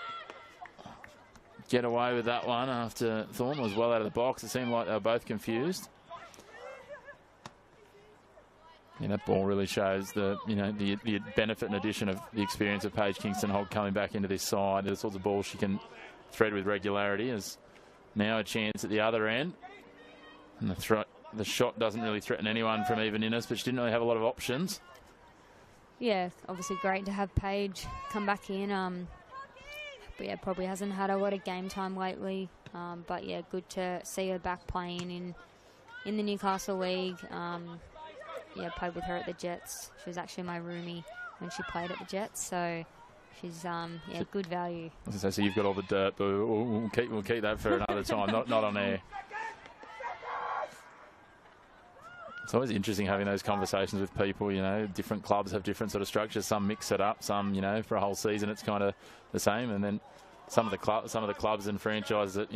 get away with that one after Thorne was well out of the box. It seemed like they were both confused. Yeah, that ball really shows the benefit and addition of the experience of Paige Kingston Hogg coming back into this side. The sorts of balls she can thread with regularity. Is now a chance at the other end, and the shot doesn't really threaten anyone from even Innes, but she didn't really have a lot of options. Yeah, obviously great to have Paige come back in. But yeah, probably hasn't had a lot of game time lately. But yeah, good to see her back playing in the Newcastle League. played with her at the Jets. She was actually my roomie when she played at the Jets, so she's good value. I was gonna say, so you've got all the dirt, but we'll keep that for another time, not on air. It's always interesting having those conversations with people. Different clubs have different sort of structures. Some mix it up. Some, for a whole season it's kind of the same, and then some of the clubs and franchises that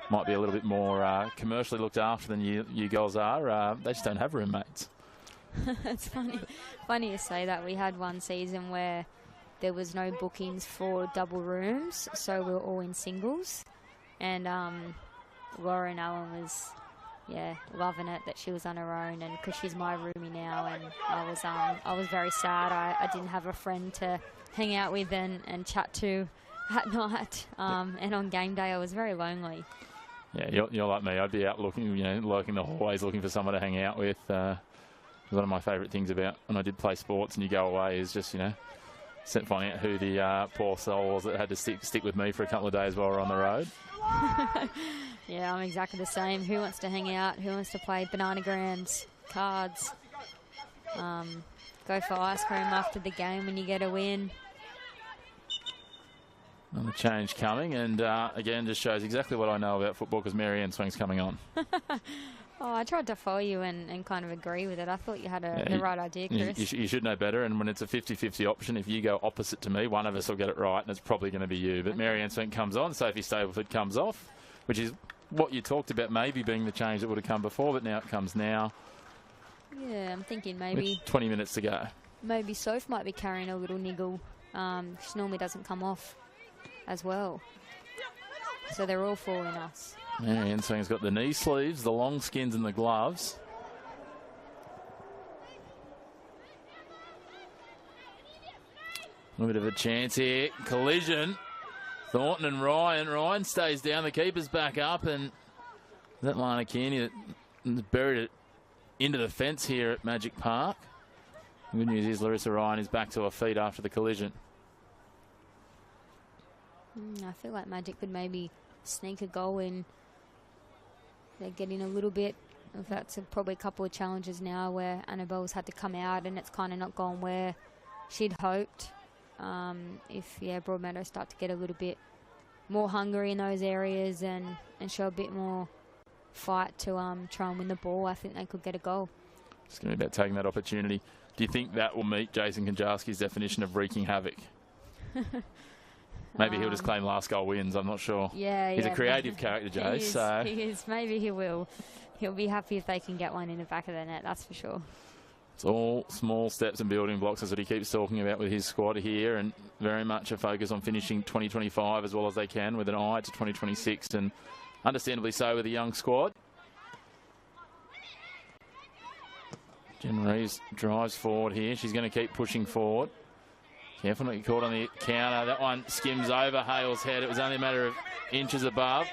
might be a little bit more commercially looked after than you girls are. They just don't have roommates. It's funny you say that. We had one season where there was no bookings for double rooms, so we were all in singles, and Laura and Alan was loving it that she was on her own, and because she's my roomie now, and I was very sad. I didn't have a friend to hang out with and chat to at night, and on game day I was very lonely. Yeah, you're like me. I'd be out looking, lurking the hallways, looking for someone to hang out with. One of my favourite things about when I did play sports and you go away is just, finding out who the poor soul was that had to stick with me for a couple of days while we're on the road. Yeah, I'm exactly the same. Who wants to hang out? Who wants to play bananagrams, cards? Go for ice cream after the game when you get a win. Another change coming, and again, just shows exactly what I know about football because Mary Ann Swing's coming on. I tried to follow you and kind of agree with it. I thought you had the right idea, Chris. You should know better, and when it's a 50-50 option, if you go opposite to me, one of us will get it right, and it's probably going to be you. But Mary Ann Swing comes on, Sophie Stableford comes off, which is what you talked about maybe being the change that would have come before, but now it comes now. Yeah, I'm thinking maybe... With 20 minutes to go. Maybe Soph might be carrying a little niggle. She normally doesn't come off as well. So they're all fooling us. Mary Ann Swing's got the knee sleeves, the long skins and the gloves. A bit of a chance here. Collision. Thornton and Ryan. Ryan stays down. The keeper's back up. And that Lana Kearney that buried it into the fence here at Magic Park. Good news is Larissa Ryan is back to her feet after the collision. I feel like Magic could maybe sneak a goal in. They're getting a little bit of that's probably a couple of challenges now where Annabelle's had to come out and it's kind of not gone where she'd hoped. If Broadmeadow start to get a little bit more hungry in those areas and show a bit more fight to try and win the ball, I think they could get a goal. It's going to be about taking that opportunity. Do you think that will meet Jason Konjarski's definition of wreaking havoc? Maybe he'll just claim last goal wins. I'm not sure. Yeah, he's a creative character, Jace. He is. Maybe he will. He'll be happy if they can get one in the back of the net. That's for sure. It's all small steps and building blocks. That's what he keeps talking about with his squad here, and very much a focus on finishing 2025 as well as they can with an eye to 2026, and understandably so with a young squad. Jen Reeves drives forward here. She's going to keep pushing forward. Careful not to get caught on the counter. That one skims over Hale's head. It was only a matter of inches above.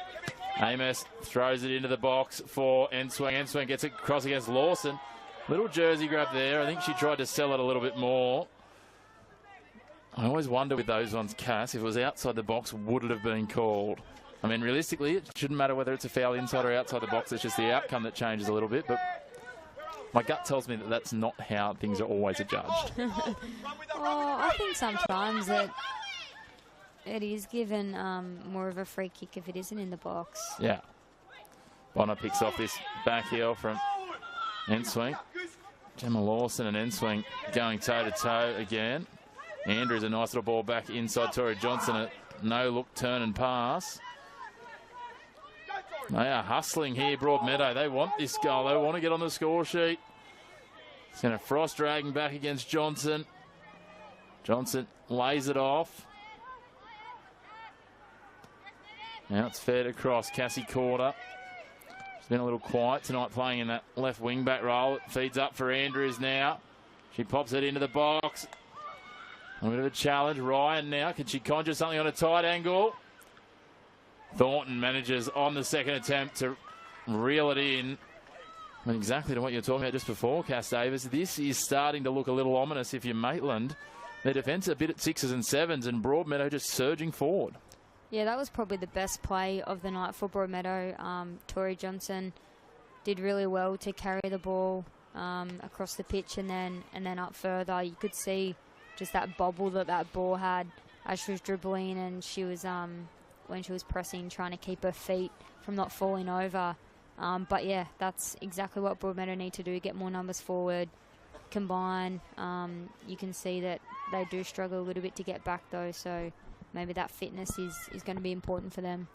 Amos throws it into the box for Enswing. Enswing gets it across against Lawson. Little jersey grab there. I think she tried to sell it a little bit more. I always wonder with those ones, Cass, if it was outside the box, would it have been called? I mean, realistically, it shouldn't matter whether it's a foul inside or outside the box. It's just the outcome that changes a little bit. But my gut tells me that that's not how things are always adjudged. I think sometimes it is given more of a free kick if it isn't in the box. Yeah. Bonner picks off this back heel from Enswing. Gemma Lawson and Enswing going toe-to-toe again. Andrews a nice little ball back inside Tori Johnson. A no-look turn and pass. They are hustling here, Broadmeadow. They want this goal. They want to get on the score sheet. It's going to Frost dragging back against Johnson. Johnson lays it off. Now it's fed across. Cassie Corder. She's been a little quiet tonight playing in that left wing back role. It feeds up for Andrews now. She pops it into the box. A bit of a challenge. Ryan now. Can she conjure something on a tight angle? Thornton manages on the second attempt to reel it in. And exactly to what you were talking about just before, Cass Davis. This is starting to look a little ominous if you're Maitland. Their defence a bit at 6s and 7s, and Broadmeadow just surging forward. Yeah, that was probably the best play of the night for Broadmeadow. Tori Johnson did really well to carry the ball across the pitch, and then up further. You could see just that bobble that ball had as she was dribbling, and she was when she was pressing, trying to keep her feet from not falling over. But yeah, that's exactly what Broadmeadow need to do: get more numbers forward, combine. You can see that they do struggle a little bit to get back though, so maybe that fitness is going to be important for them.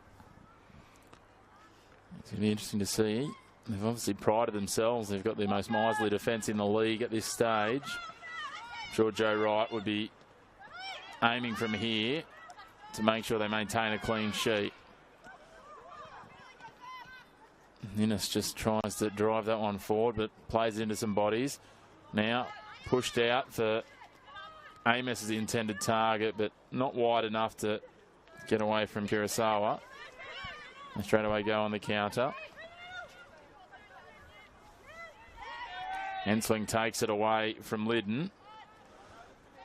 It's going to be interesting to see. They've obviously prided themselves. They've got the most miserly defence in the league at this stage. I'm sure Joe Wright would be aiming from here to make sure they maintain a clean sheet. Ninnis just tries to drive that one forward, but plays into some bodies. Now pushed out for Amos as the intended target, but not wide enough to get away from Kurosawa. And straight away go on the counter. Ensling takes it away from Liddon.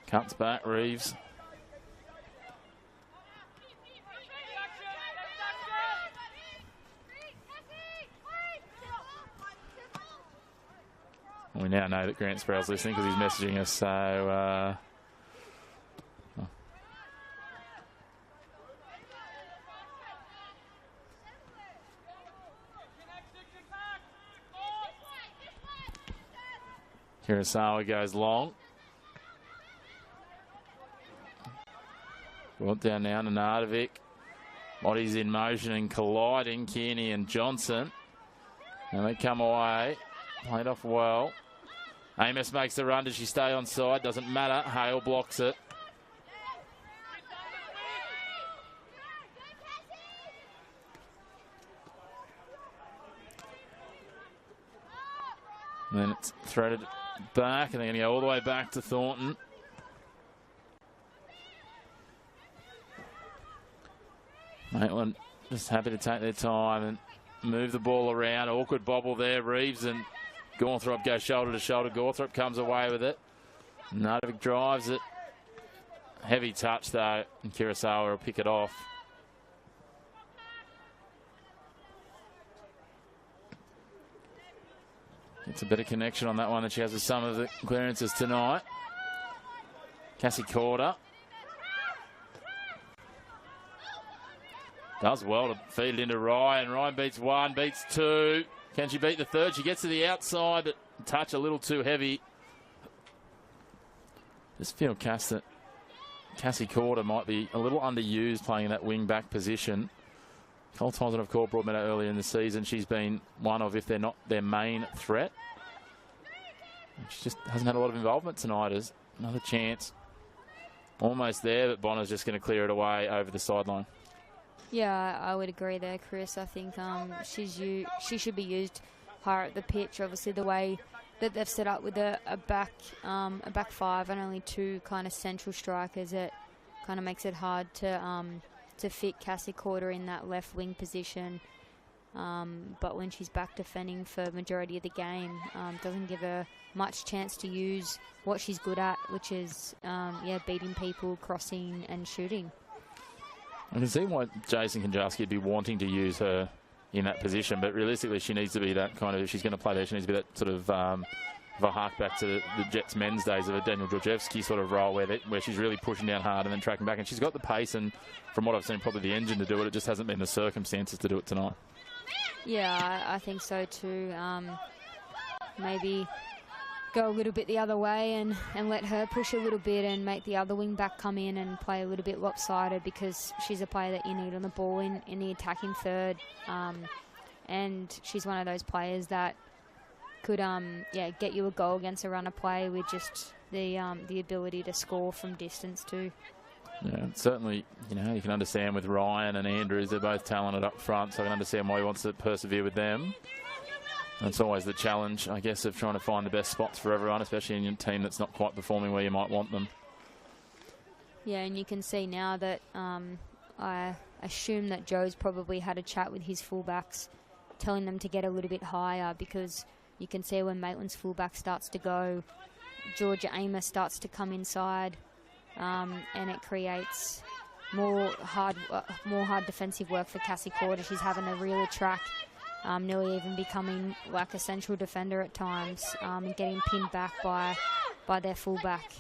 Cuts back, Reeves. We now know that Grant Sproul's listening because he's messaging us, so... Kurosawa goes long. Brought down now to Nardovic. Bodies in motion and colliding, Kearney and Johnson. And they come away. Played off well. Amos makes the run. Does she stay on side? Doesn't matter. Hale blocks it. And then it's threaded back, and they're going to go all the way back to Thornton. Maitland just happy to take their time and move the ball around. Awkward bobble there. Reeves and Gawthorpe go shoulder to shoulder. Gawthorpe comes away with it. Nardovic drives it. Heavy touch though, and Kurosawa will pick it off. It's a better connection on that one than she has with some of the clearances tonight. Cassie Corder does well to feed it into Ryan. Ryan beats one, beats two. Can she beat the third? She gets to the outside, but touch a little too heavy. Just feel Cassie Corder might be a little underused playing in that wing-back position. A couple of times that I've called Broadmeadow earlier in the season, she's been one of, if they're not their main threat. She just hasn't had a lot of involvement tonight. As another chance. Almost there, but Bonner's just going to clear it away over the sideline. Yeah, I would agree there, Chris. I think she should be used higher at the pitch. Obviously, the way that they've set up with a back five and only two kind of central strikers, it kind of makes it hard to fit Cassie Corder in that left wing position. But when she's back defending for majority of the game, doesn't give her much chance to use what she's good at, which is beating people, crossing and shooting. I can see why Jason Konjowski would be wanting to use her in that position, but realistically she needs to be that kind of, if she's going to play there, she needs to be that sort of a hark back to the Jets men's days of a Daniel Georgievski sort of role where she's really pushing down hard and then tracking back, and she's got the pace and from what I've seen probably the engine to do it. It just hasn't been the circumstances to do it tonight. Yeah, I think so too. Maybe go a little bit the other way and let her push a little bit and make the other wing back come in and play a little bit lopsided, because she's a player that you need on the ball in the attacking third. And she's one of those players that could get you a goal against a run of play with just the ability to score from distance too. Yeah, certainly, you can understand with Ryan and Andrews, they're both talented up front, so I can understand why he wants to persevere with them. And it's always the challenge, I guess, of trying to find the best spots for everyone, especially in your team that's not quite performing where you might want them. Yeah, and you can see now that I assume that Joe's probably had a chat with his fullbacks, telling them to get a little bit higher, because you can see when Maitland's fullback starts to go, Georgia Amos starts to come inside, and it creates more hard defensive work for Cassie Corder. She's having to really track nearly even becoming like a central defender at times, and getting pinned back by their fullback.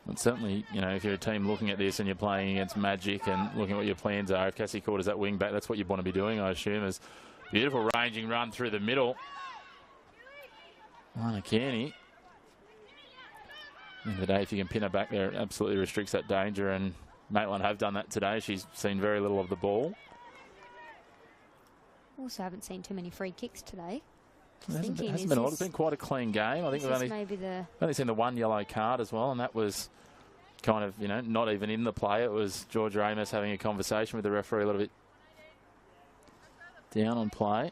And certainly, you know, if you're a team looking at this and you're playing against Magic and looking at what your plans are, if Cassie Court is that wing back, that's what you want to be doing, I assume. Is beautiful ranging run through the middle. Lana Kearney. At the end of the day, if you can pin her back there, it absolutely restricts that danger, and Maitland have done that today. She's seen very little of the ball. Also haven't seen too many free kicks today. It hasn't been a lot. It's been quite a clean game. I think we've only seen the one yellow card as well, and that was kind of, you know, not even in the play. It was George Ramos having a conversation with the referee a little bit down on play.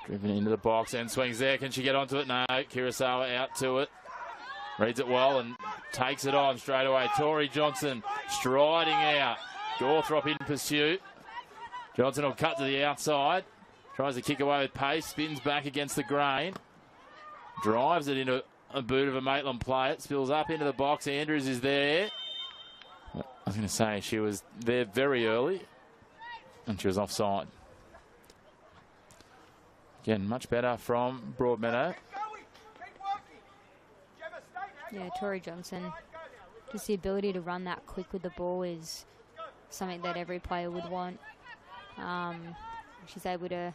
Driven into the box and swings there. Can she get onto it? No. Kurosawa out to it. Reads it well and takes it on straight away. Tori Johnson striding out. Gawthrop in pursuit. Johnson will cut to the outside. Tries to kick away with pace. Spins back against the grain. Drives it into a boot of a Maitland play. It spills up into the box. Andrews is there. I was going to say she was there very early and she was offside. Again, much better from Broadmeadow. Yeah, Tori Johnson, just the ability to run that quick with the ball is something that every player would want. She's able to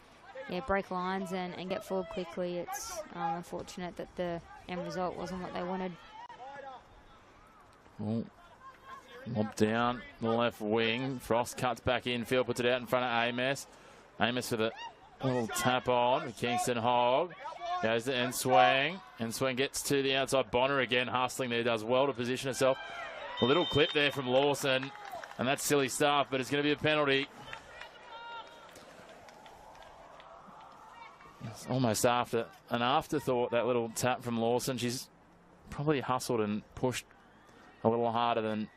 break lines and get forward quickly. It's unfortunate that the end result wasn't what they wanted. Well, lob down the left wing. Frost cuts back in. Field puts it out in front of Amos. Amos with a little tap on. Kingston Hogg. Goes to Enswang. Enswang gets to the outside. Bonner again hustling there. Does well to position herself. A little clip there from Lawson. And that's silly stuff, but it's going to be a penalty. It's almost an afterthought, that little tap from Lawson. She's probably hustled and pushed a little harder than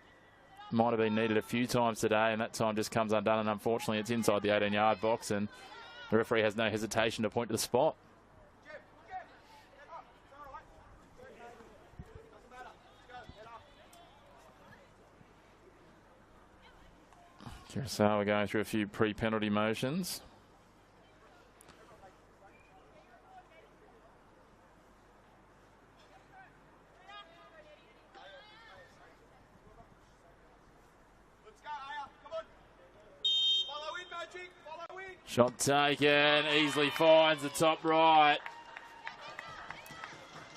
might have been needed a few times today, and that time just comes undone, and unfortunately it's inside the 18-yard box, and the referee has no hesitation to point to the spot. Kurosawa going through a few pre-penalty motions. Shot taken, easily finds the top right.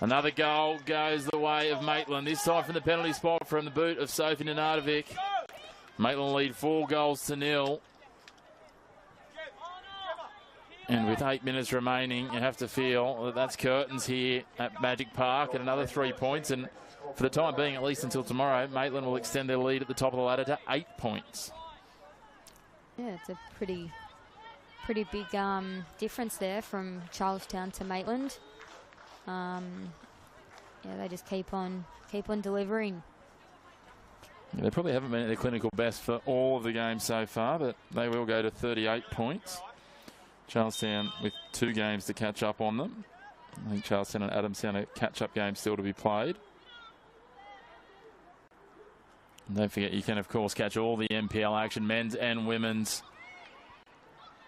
Another goal goes the way of Maitland, this time from the penalty spot from the boot of Sophie Nenadovich. Maitland lead 4-0. And with 8 minutes remaining, you have to feel that that's curtains here at Magic Park, and another 3 points. And for the time being, at least until tomorrow, Maitland will extend their lead at the top of the ladder to 8 points. Yeah, it's a pretty big difference there from Charlestown to Maitland. Yeah, they just keep on delivering. Yeah, they probably haven't been at their clinical best for all of the games so far, but they will go to 38 points. Charlestown with 2 games to catch up on them. I think Charlestown and Adamstown a catch-up game still to be played. And don't forget, you can, of course, catch all the NPL action, men's and women's.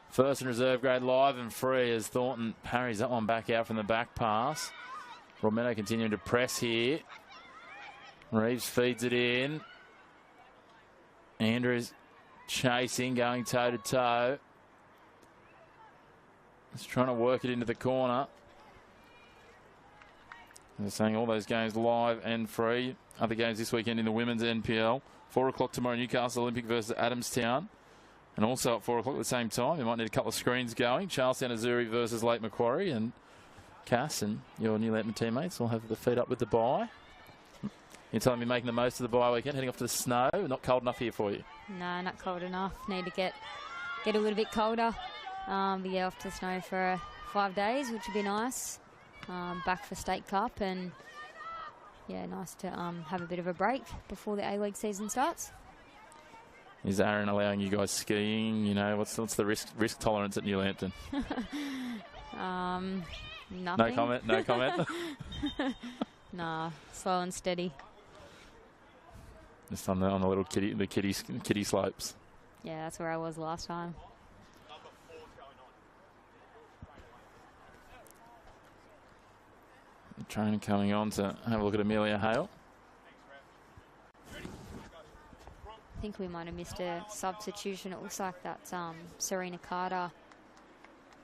First and reserve grade live and free as Thornton parries that one back out from the back pass. Broadmeadow continuing to press here. Reeves feeds it in. Andrews chasing, going toe-to-toe. Just trying to work it into the corner. They're saying all those games live and free. Other games this weekend in the women's NPL. 4 o'clock tomorrow, Newcastle Olympic versus Adamstown. And also at 4 o'clock at the same time, you might need a couple of screens going. Charlestown Azuri versus Lake Macquarie, and Cass and your New Lantern teammates will have the feet up with the bye. You're telling me making the most of the bye weekend, heading off to the snow. Not cold enough here for you? No, not cold enough. Need to get a little bit colder. But yeah, off to the snow for 5 days, which would be nice. Back for State Cup, and yeah, nice to have a bit of a break before the A-League season starts. Is Aaron allowing you guys skiing? You know, what's the risk tolerance at New Lantern? Nothing. No comment. Nah, slow and steady. Just on the little kiddie slopes. Yeah, that's where I was last time. The trainer coming on to have a look at Amelia Hale. I think we might have missed a substitution. It looks like that's Serena Carter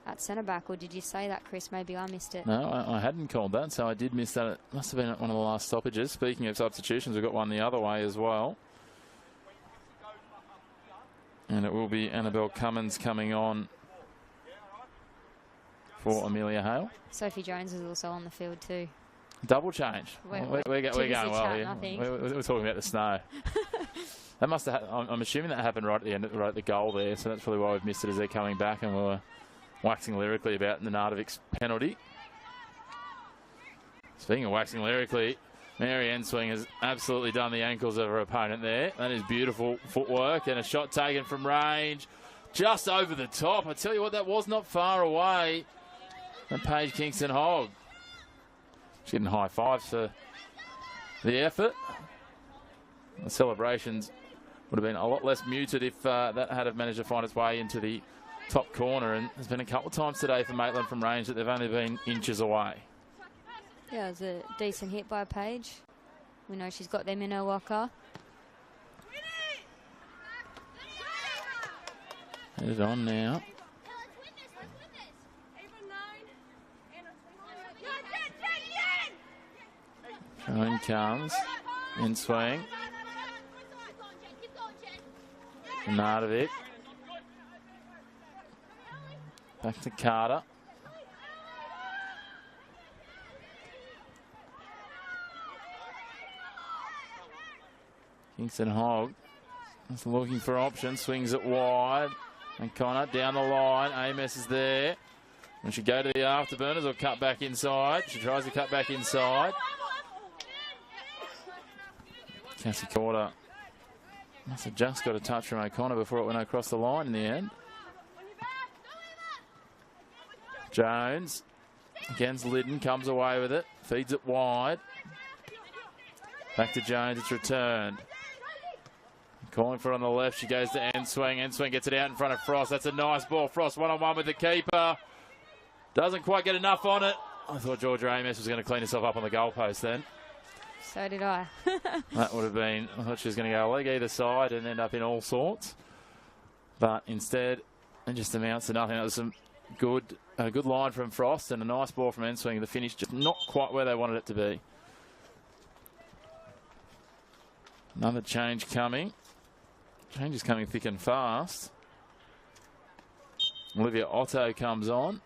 at centre back. Or did you say that, Chris? Maybe I missed it. No, I hadn't called that, so I did miss that. It must have been at one of the last stoppages. Speaking of substitutions, we've got one the other way as well. And it will be Annabelle Cummins coming on for Amelia Hale. Sophie Jones is also on the field too. Double change. We're going well here. We're talking about the snow. That must have. I'm assuming that happened right at the end, right at the goal there. So that's probably why we've missed it as they're coming back, and we were waxing lyrically about Nenadovic's penalty. Speaking of waxing lyrically, Mary Enswing has absolutely done the ankles of her opponent there. That is beautiful footwork and a shot taken from range, just over the top. I tell you what, that was not far away. And Paige Kingston-Hogg, she's getting high fives for the effort. The celebrations would have been a lot less muted if that had have managed to find its way into the top corner. And there's been a couple of times today for Maitland from range that they've only been inches away. Yeah, it was a decent hit by Paige. We know she's got them in her locker. Headed on now. In comes, in swing. Nadovic. Back to Carter. Kingston-Hogg is looking for options, swings it wide. And Connor down the line. Amos is there. And she go to the afterburners or cut back inside. She tries to cut back inside. Cassie Corder must have just got a touch from O'Connor before it went across the line in the end. Jones against Liddon, comes away with it, feeds it wide. Back to Jones, it's returned. Calling for it on the left, she goes to Enswing. Enswing gets it out in front of Frost. That's a nice ball. Frost one-on-one with the keeper. Doesn't quite get enough on it. I thought Georgia Amos was going to clean herself up on the goalpost then. So did I. That would have been, I thought she was going to go a leg either side and end up in all sorts. But instead, it just amounts to nothing. That was some a good line from Frost and a nice ball from Enswing. The finish just not quite where they wanted it to be. Another change coming. Change is coming thick and fast. Olivia Otto comes on.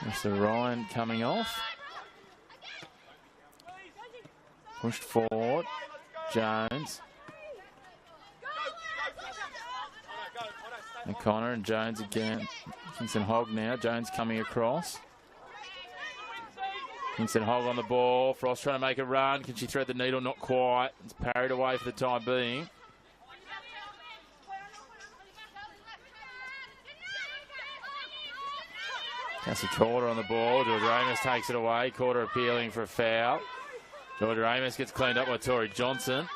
Mr. Ryan coming off. Pushed forward. Jones. O'Connor and Jones again. Kingston-Hogg now. Jones coming across. Kingston-Hogg on the ball. Frost trying to make a run. Can she thread the needle? Not quite. It's parried away for the time being. Cassie Corder on the ball. Georgia Amos takes it away. Corder appealing for a foul. Georgia Amos gets cleaned up by Tori Johnson.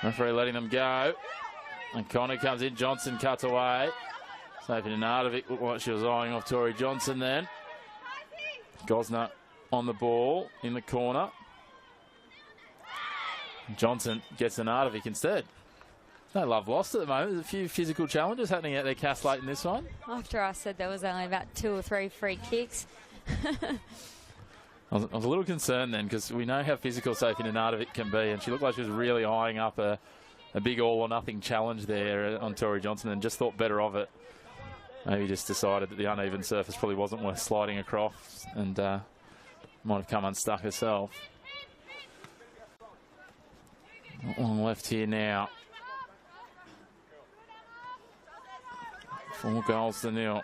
Referee letting them go. And Connor comes in. Johnson cuts away. Sophie Nenadovich looked like she was eyeing off Tori Johnson then. Gosner on the ball in the corner. Johnson gets Nenadovich instead. No love lost at the moment. There's a few physical challenges happening out there, Cass, late in this one. After I said there was only about 2 or 3 free kicks. I was a little concerned then because we know how physical Sophie Nenadovich can be, and she looked like she was really eyeing up a big all-or-nothing challenge there on Tori Johnson and just thought better of it. Maybe just decided that the uneven surface probably wasn't worth sliding across and might have come unstuck herself. Not long left here now. 4 goals to 0.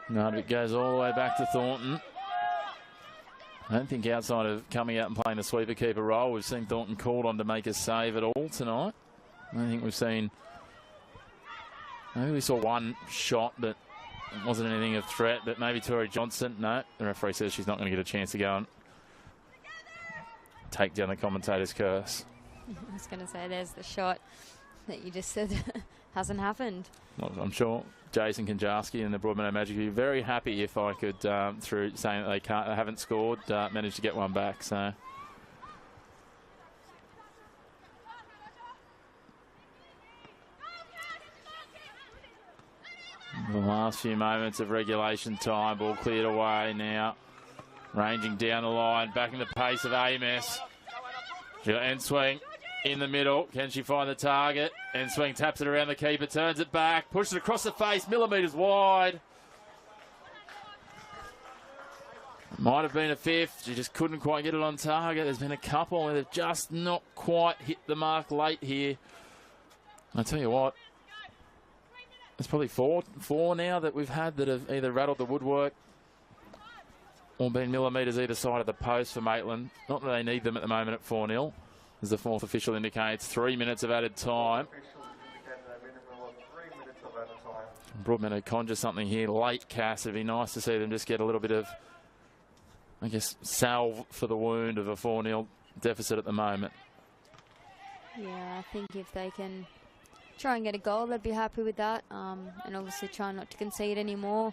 Nenadovich goes all the way back to Thornton. I don't think outside of coming out and playing the sweeper keeper role, we've seen Thornton called on to make a save at all tonight. I think we've seen, maybe we saw one shot, but it wasn't anything of threat. But maybe Tori Johnson. No, the referee says she's not going to get a chance to go and take down the commentator's curse. I was going to say, there's the shot that you just said hasn't happened. Well, I'm sure Jason Konjarski and the Broadmeadow Magic would be very happy if I could, through saying that they haven't scored, manage to get one back. So. The last few moments of regulation time, ball cleared away now. Ranging down the line, backing the pace of Amos. She'll end swing in the middle. Can she find the target? End swing taps it around the keeper, turns it back, pushes it across the face, millimetres wide. Might have been a fifth. She just couldn't quite get it on target. There's been a couple where they've just not quite hit the mark late here. I tell you what, there's probably four now that we've had that have either rattled the woodwork or been millimetres either side of the post for Maitland. Not that they need them at the moment at 4-0, as the fourth official indicates. 3 minutes of added time. Broadmeadow conjure something here late, Cass. It'd be nice to see them just get a little bit of, I guess, salve for the wound of a 4-0 deficit at the moment. Yeah, I think if they can try and get a goal, they'd be happy with that. And obviously try not to concede anymore.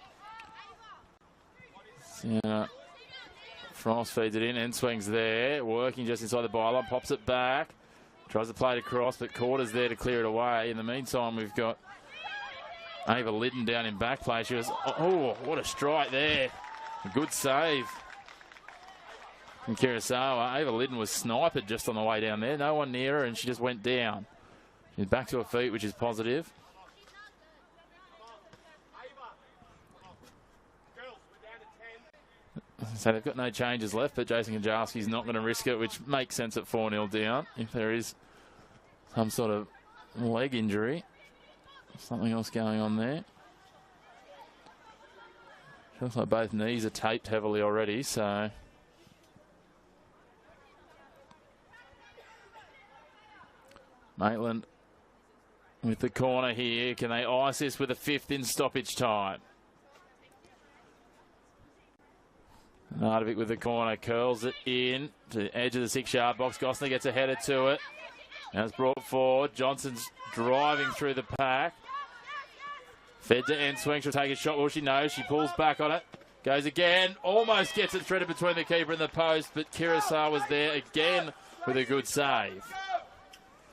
Yeah, Frost feeds it in, end swings there, working just inside the byline, pops it back, tries to play it across, but Quarter's there to clear it away. In the meantime, we've got Ava Liddon down in back play. She was, oh, what a strike there. A good save from Kurosawa. Ava Liddon was sniped just on the way down there. No one near her, and she just went down. She's back to her feet, which is positive. So they've got no changes left, but Jason Konjarski's not going to risk it, which makes sense at 4-0 down. If there is some sort of leg injury, something else going on there. Looks like both knees are taped heavily already, so. Maitland with the corner here. Can they ice this with a fifth in stoppage time? Nardovic with the corner, curls it in to the edge of the 6-yard box. Gosner gets a header to it. Now it's brought forward. Johnson's driving through the pack. Fed to end swing. She'll take a shot. Well, she knows. She pulls back on it. Goes again. Almost gets it threaded between the keeper and the post, but Kurosawa was there again with a good save.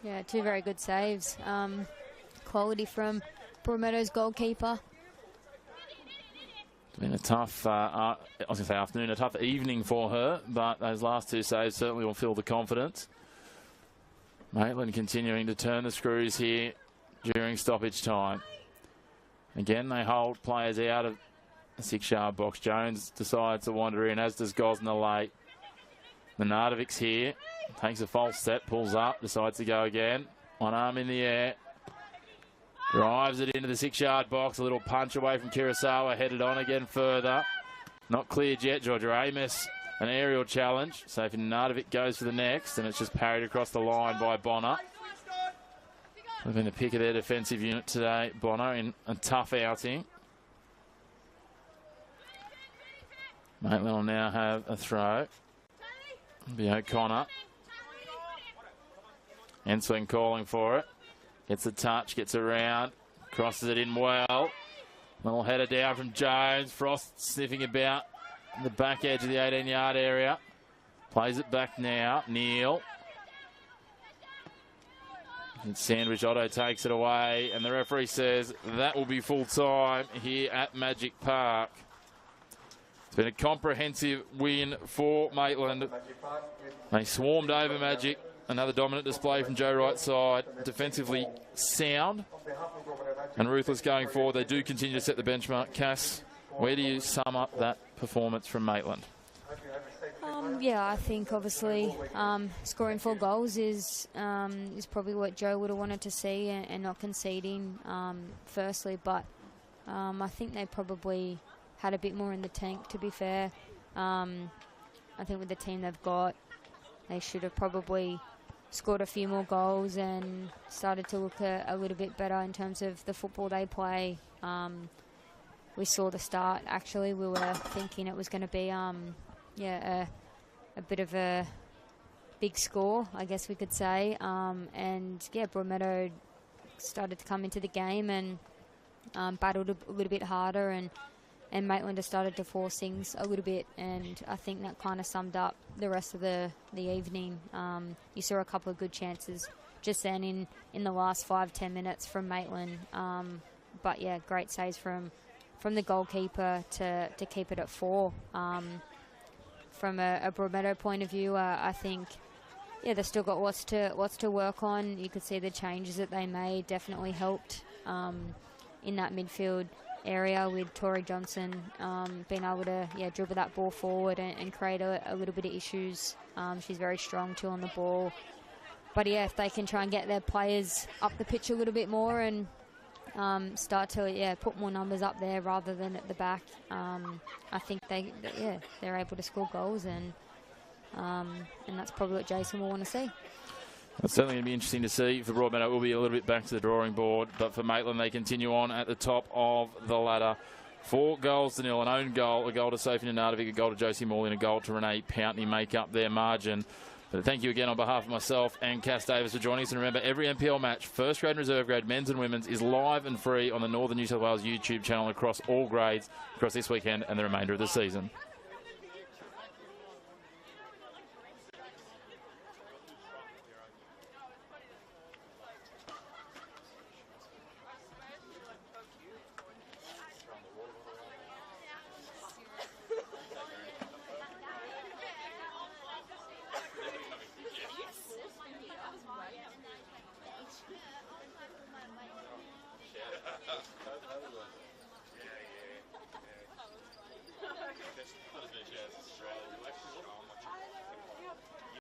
Yeah, two very good saves. Quality from Broadmeadow's goalkeeper. It's been a tough, I was going to say afternoon, a tough evening for her, but those last two saves certainly will fill the confidence. Maitland continuing to turn the screws here during stoppage time. Again, they hold players out of the 6-yard box. Jones decides to wander in, as does Gosner late. Nardovic here, takes a false step, pulls up, decides to go again. One arm in the air. Drives it into the 6-yard box. A little punch away from Kurosawa. Headed on again further. Not cleared yet. Georgia Amos, an aerial challenge. So if Nardovic goes for the next, and it's just parried across the line by Bonner. They've been the pick of their defensive unit today. Bonner in a tough outing. Maitland will now have a throw. It'll be O'Connor. Enswing calling for it. Gets a touch, gets around, crosses it in well. Little header down from Jones. Frost sniffing about the back edge of the 18-yard area. Plays it back now. Neal. And Sandwich Otto takes it away, and the referee says that will be full time here at Magic Park. It's been a comprehensive win for Maitland. They swarmed over Magic. Another dominant display from Joe Wright's side. Defensively sound and ruthless going forward. They do continue to set the benchmark. Cass, where do you sum up that performance from Maitland? Yeah, I think obviously scoring 4 goals is probably what Joe would have wanted to see, and not conceding firstly. But I think they probably had a bit more in the tank, to be fair. I think with the team they've got, they should have probably scored a few more goals and started to look a little bit better in terms of the football they play. We saw the start, actually. We were thinking it was going to be a bit of a big score, I guess we could say. And yeah, Broadmeadow started to come into the game and battled a little bit harder, and Maitland has started to force things a little bit, and I think that kind of summed up the rest of the evening. You saw a couple of good chances just then in the last 5-10 minutes from Maitland. But yeah, great saves from the goalkeeper to keep it at 4. From a Broadmeadow point of view, I think they've still got lots to work on. You could see the changes that they made definitely helped in that midfield area, with Tori Johnson being able to dribble that ball forward and create a little bit of issues. She's very strong too on the ball. But yeah, if they can try and get their players up the pitch a little bit more and start to put more numbers up there rather than at the back, I think they're able to score goals, and that's probably what Jason will want to see. It's certainly going to be interesting to see. For Broadmeadow, it will be a little bit back to the drawing board, but for Maitland, they continue on at the top of the ladder. 4-0, an own goal, a goal to Sophie Nenadovich, a goal to Josie Morley, and a goal to Renee Pountney make up their margin. But thank you again on behalf of myself and Cass Davis for joining us. And remember, every NPL match, first grade and reserve grade, men's and women's, is live and free on the Northern New South Wales YouTube channel across all grades across this weekend and the remainder of the season.